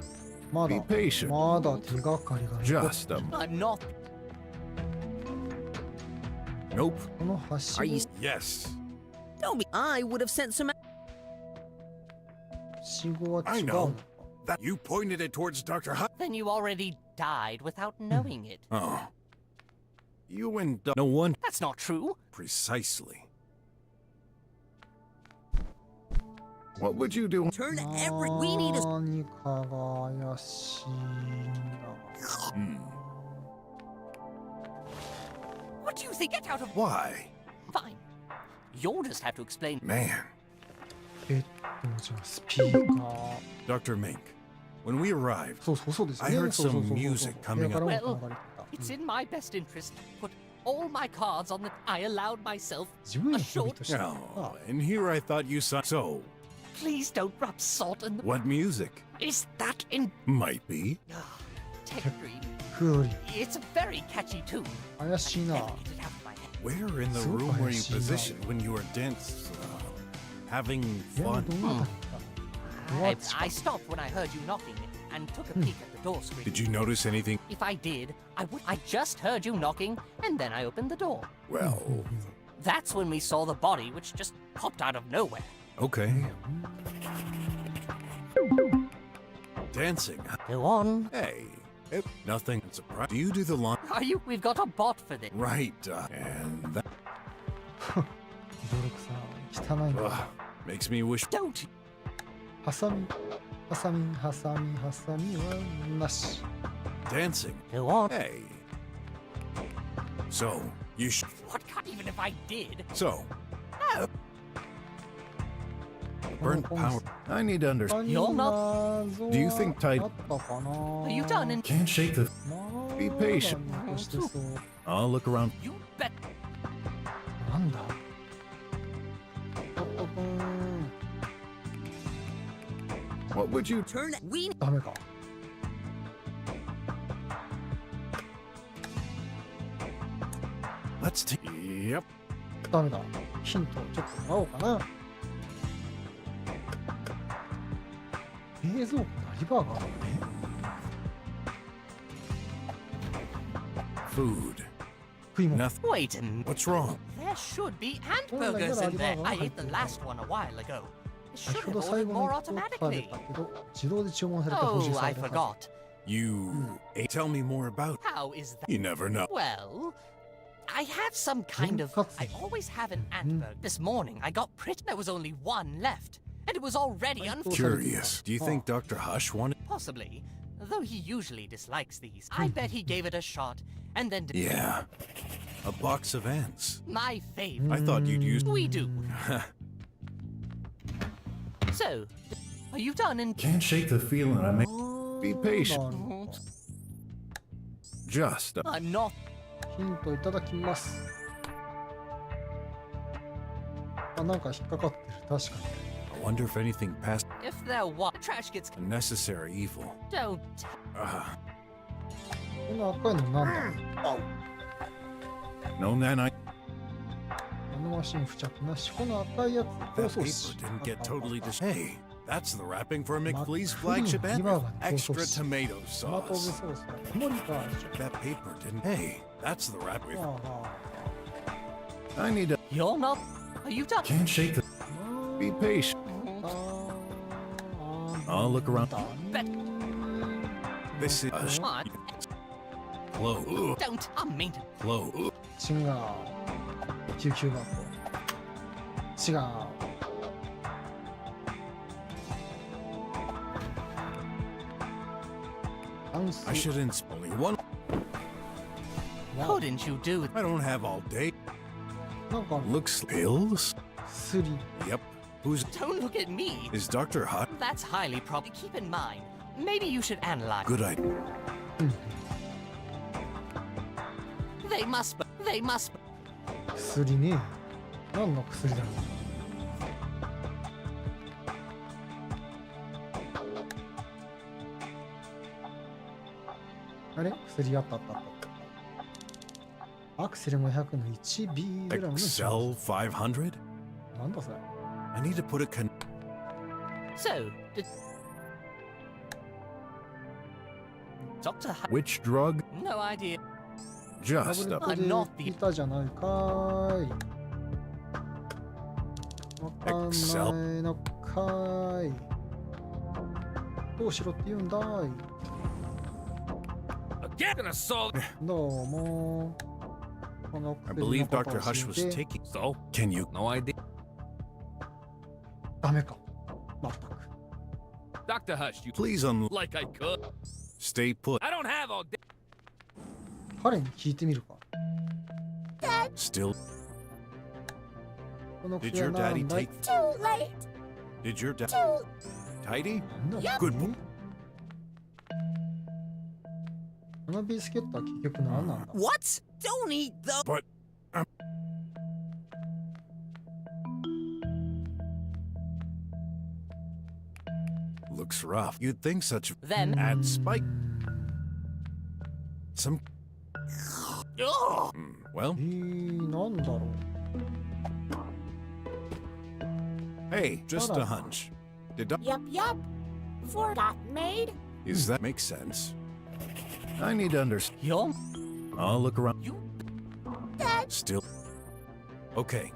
ま Be だ patient. まだ手がかりが残っ Just a. I'm not. Nope. このはし Are you? Yes. Don't be. I would have sent some. しごは I 違う know. のか That you pointed it towards Dr. Hush. Then you already died without knowing it. Oh. You and no one. That's not true. Precisely. What would you do? Turn every. We need a. 何かが怪しいな What do you think? Get out of. Why? Fine. You'll just have to explain. Man. じゃあスピーカー Dr. Mink, when we arrived, そうですよ I ね heard そうそうそう some そう music 部屋 coming から up. 音が流れてた It's in my best interest to put all my cards on the. I allowed myself 自分への褒美としてあ Oh, and here I thought you saw. So, Please don't rub salt in the. what music? Is that in. Might be. Tech Green? クオリ It's a very catchy tune. 怪しいな Let me get it out of my head. Where in the So room were you怪しいな。 positioned when you were dance? Having 部屋の fun? どの辺りか I stopped when I heard you knocking and took a peek at the door screen. Did you notice anything? If I did, I would. I just heard you knocking, and then I opened the door. Well, That's when we saw the body, which just popped out of nowhere. okay. Dancing. Go on. Hey, nothing surprised. Do you do the lawn? Are you? We've got a bot for this. Right. And that 泥臭い汚いな makes me wish. Don't. ハサミハサミハサミハサミはなし Dancing. Go on. Hey. So, you should. What? God, even if I did. So, No. burnt power. I need to understand. You're Do you think tight- あったかな Are you done? And Can't shake the. Be patient. まだしてそう I'll look around. you bet. なんだトットくん What would you? Turn. We. ダメか Let's take. Yep. ダメだヒントちょっともらおうかな冷蔵庫のリバーがあるね。 Food. 食い物。 Nothing. Wait a minute. What's wrong? There should be Oh, like hamburgers that, in there. I I ate the last one a while ago. It 先 should ほ have ど最 ordered 後 more の一個食べ automatically. たけど、自動で注文された補充 Oh, さ I れた。 forgot. You tell me more about. How is that? You never know. Well, I have some kind of. I always have an antburger. This morning I got pretty. There was only one left, and it was already Curious. Do you think Dr. Hush wanted? Possibly, though he usually dislikes these. I bet he gave it a shot, and then. Yeah. A box of ants. My favorite. I thought you'd use. We do. So, are you done in? Can't shake the feeling I may. Be patient. Just. I'm not. ヒントいただきます。あ、なんか引っかかってる。確か I wonder if anything past If there was trash gets. unnecessary evil. Don't. に。この赤いのなんだ。 No, man, あのマシン付着なし。この赤いやつ。 that 包装 paper 紙。 didn't get totally destroyed. Hey, that's the wrapping for McFlea's Macron, flagship ant. Ivan, Extra Kosos. tomato トマトオブ sauce. ソースだ。曇りか。 That paper didn't. Hey, that's the wrapping. ああ。 I need to You're not. Are you done? Can't shake the. be patient. I'll look around. This is What? close. Don't. I mean. Close. 違う。救急箱。違う。 I shouldn't. Only one. Couldn't you do it? I don't have all day. なんか Looks pills. 薬。 Yep. Who's Don't look at me. is Dr. Hut? That's highly probably. Keep in mind. Maybe you should analyze. Good idea. They must. They must. 薬ね。何の薬だろう。あれ薬あったあったあった。アクセル500の 1B グラムの Excel 500? なんだそれ。 I need to put a So, did Doctor? which drug? No idea. タ Just ブレ a ット I'm not で the- 聞いたじゃないかーい。わかんないのかーい。どうしろって言うんだーい。 Again, gonna solve. どうも。この I 薬 believe のこと Dr. を Hush 知っ was て taking. So, Can you no idea. ダメか。まったく。 Dr. Hush, you please like I could. stay put? I don't have all day. 彼に聞いてみるか。 Still. この Did 薬は your な daddy んだい take? Too late. Did your dad? Tidy? なんだ Good boy. このビスケットは結局何なんだ。 What? Don't eat those. But looks rough. You'd think such Then. add spike. Some. Oh, Well, なんだろう。 hey, just a hunch. Did Yup, yup. Forgot maid. is that make sense? I need to understand. you're. I'll look around. You. Still. Okay.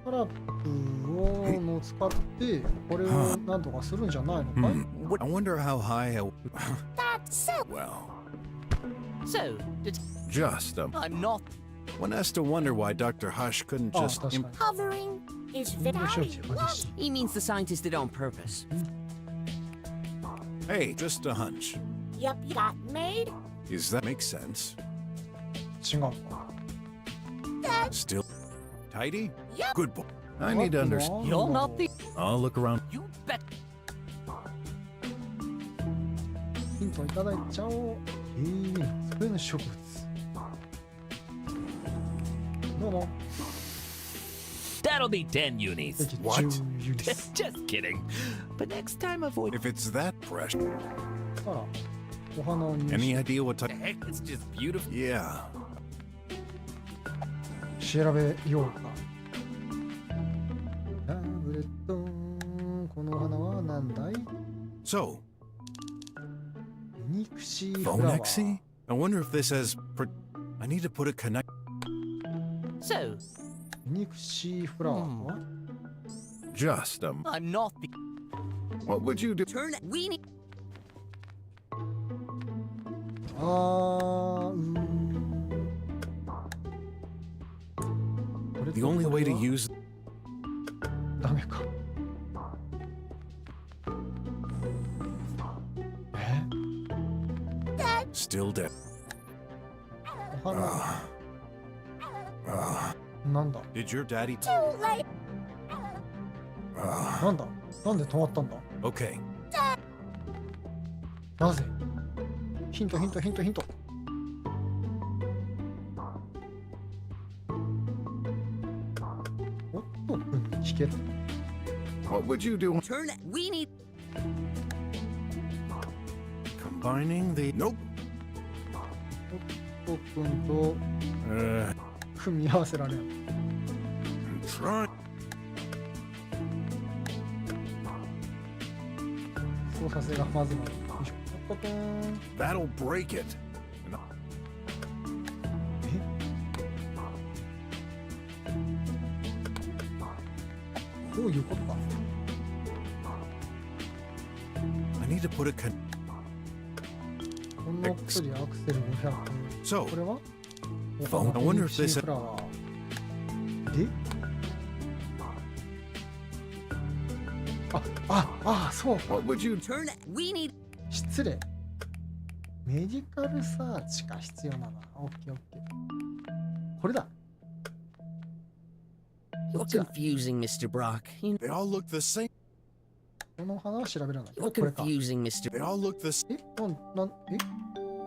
トラップをの使ってこれをなんとかするんじゃないのかい、 I wonder how high. That's so. Well, So, did. just I'm not. one has to wonder why Dr. Hush couldn't ああ just. 確かに。 Hovering is 人間処 very 置は激しい。 He means the scientist did it on purpose. Hey, just a hunch. Yup, got maid. Is that make sense? 違うか。 Still tidy? Yup. Good boy. I need to understand. You're not the. I'll look around. You bet. ヒントいただいちゃおう。机の植物。どうも。 That'll be 10 unis. 敵 What? 10ユニス。 Just kidding. But next time avoid. If it's that fresh. あら、お花を入 Any 手 idea what type? Heck, it's just beautiful. Yeah. 調べようか。タブレット、このお花は何だい？ So, ミクシーフラワー。 Phonexy? I wonder if this has. I need to put a connect. So, ミクシーフラワーは Just I'm not the. What would you do? Turn it. We need. あー、これ The と only こ way れ to は use. ダメか。Still dead. お花。なんだ Did your daddy? Too late. なんだなんで止まったんだ Okay. なぜヒントヒントヒントヒント。おっとくんに聞け。 What would you do? Turn it. We need. Combining the. Nope. おっとくんと 組み合わせられん。 Try. 操作性がまずない。よいしょ。おっとくん。 That'll break it. どういうことか。 I need to put a con. この薬アクセル500。 So, これは phone. I wonder if シ this. ーフラワー。でそう。 What would you Turn it. We need. 失礼。メディカルサーチが必要なの。オッケーオッケー。これだ。 You're confusing, Mr. Brock. They all look the same. この花は調べられないけ You're ど、これか。 confusing, Mr. They all look the same.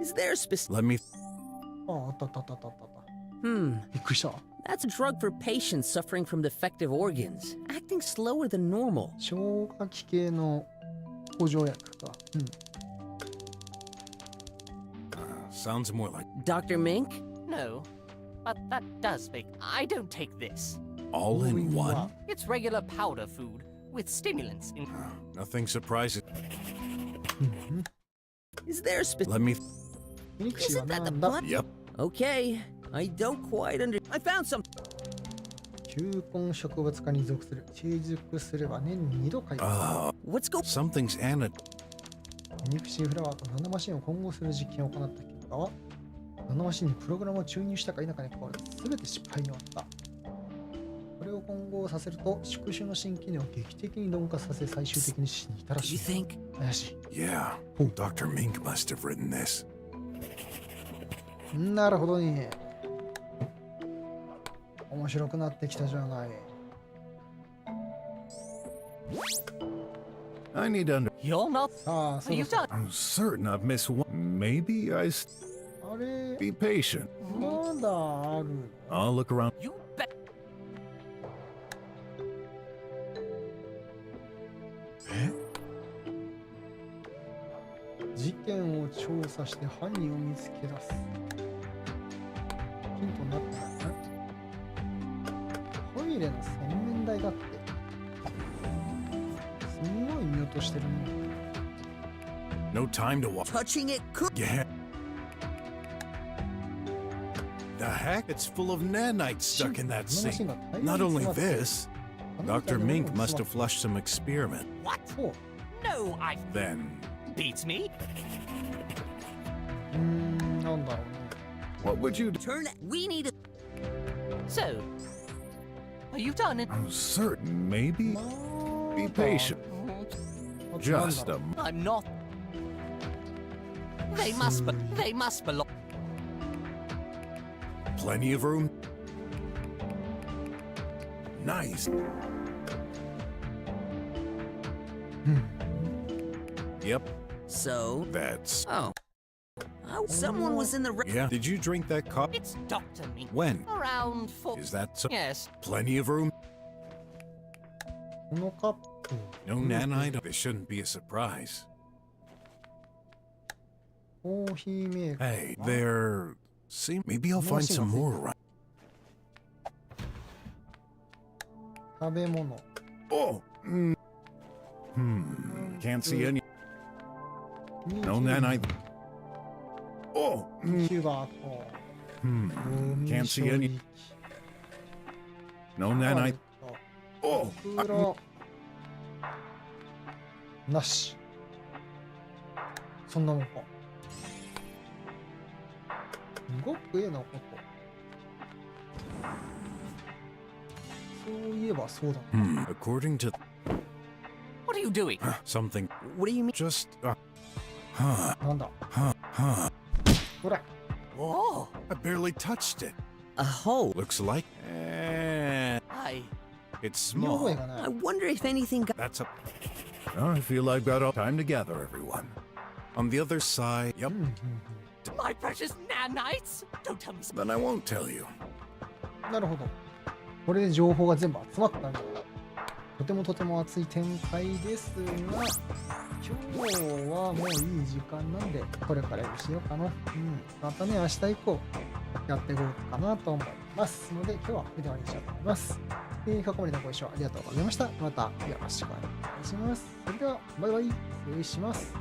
Is there a specific? Let me. あったあったあったあったあった。 Hmm. びっくりした。 That's a drug for patients suffering from defective organs, acting slower than normal. 消化器系の補助薬か。Sounds more like Dr. Mink? No, but that does make. I don't take this. all in one. It's regular powder food with stimulants in. Nothing surprising. Is there a specific? Let me. ミクシーは Isn't that な the んだ blood? Yep. Okay, I don't quite under. I found some. 球根植物化に属する。成熟すれば年に2度開花。 What's go? Something's anna. ミクシーフラワーとナノマシンを混合する実験を行った結果は、ナノマシンにプログラムを注入したか否かに関わらず全て失敗に終わった。これを混合させると宿主の新機能を劇的に鈍化させ最終的に死に至らし You い。 think? 怪し Yeah. Dr. Mink must have written this. い。なるほどね。面白くなってきたじゃない。 I need to under. You're not. さあ、そう You だそう done. I'm certain I've missed one. Maybe I. あれ、 Be patient. まだあるの I'll look around. You bet. 事件を調査して犯人を見つけ出す。ヒントになってないね。トイレの洗面台だって。すごい見落としてるね。 No time to walk. Touching it could. Yeah. The heck? It's full of nanites stuck in that sink. Not only this, Dr. Mink must have flushed some experiment. What? そう。 No, I. Then, Beats me. なんだろうね。 What would you do? Turn it. We need it. So, are you done? I'm certain. Maybe. ま Be だ patient. あとなんだ Just ろう a. I'm not. They must. They must belong. plenty of room. Nice. Yep, So. that's. Oh. Oh, someone was in the. Yeah. Did you drink that coffee? It's Dr. Mink. When? Around 4. Is that so? Yes. Plenty of room? このカップ。 No nanite? This shouldn't be a surprise. コーヒーメーカー。 Hey, there. See, maybe I'll find some more around. 食べ物。 Oh! Can't see any. No, then I. Oh, 木箱。 can't see any. No, then I. Oh, 袋。なし。そんなもんか。動く絵のこと。そういえばそうだな。According to What are you doing? something, What do you mean? just huh, なんだ。 huh. ほら。 Whoa! I barely touched it. A hole. Looks like, it's 見覚え small. がな I い。 wonder if anything got. That's a. I feel I've got all time to gather, everyone. On the other side. Yep. My precious nanites! Don't tell me something. Then I won't tell you. なるほど。これで情報が全部集まったんだ。とてもとても熱い展開ですが、今日はもういい時間なんで、これからにしようかな。またね、明日以降やっていこうかなと思いますので、今日はこれで終わりにしようと思います。ここまでのご視聴ありがとうございました。またよろしくお願いします。それでは、バイバイ。失礼します。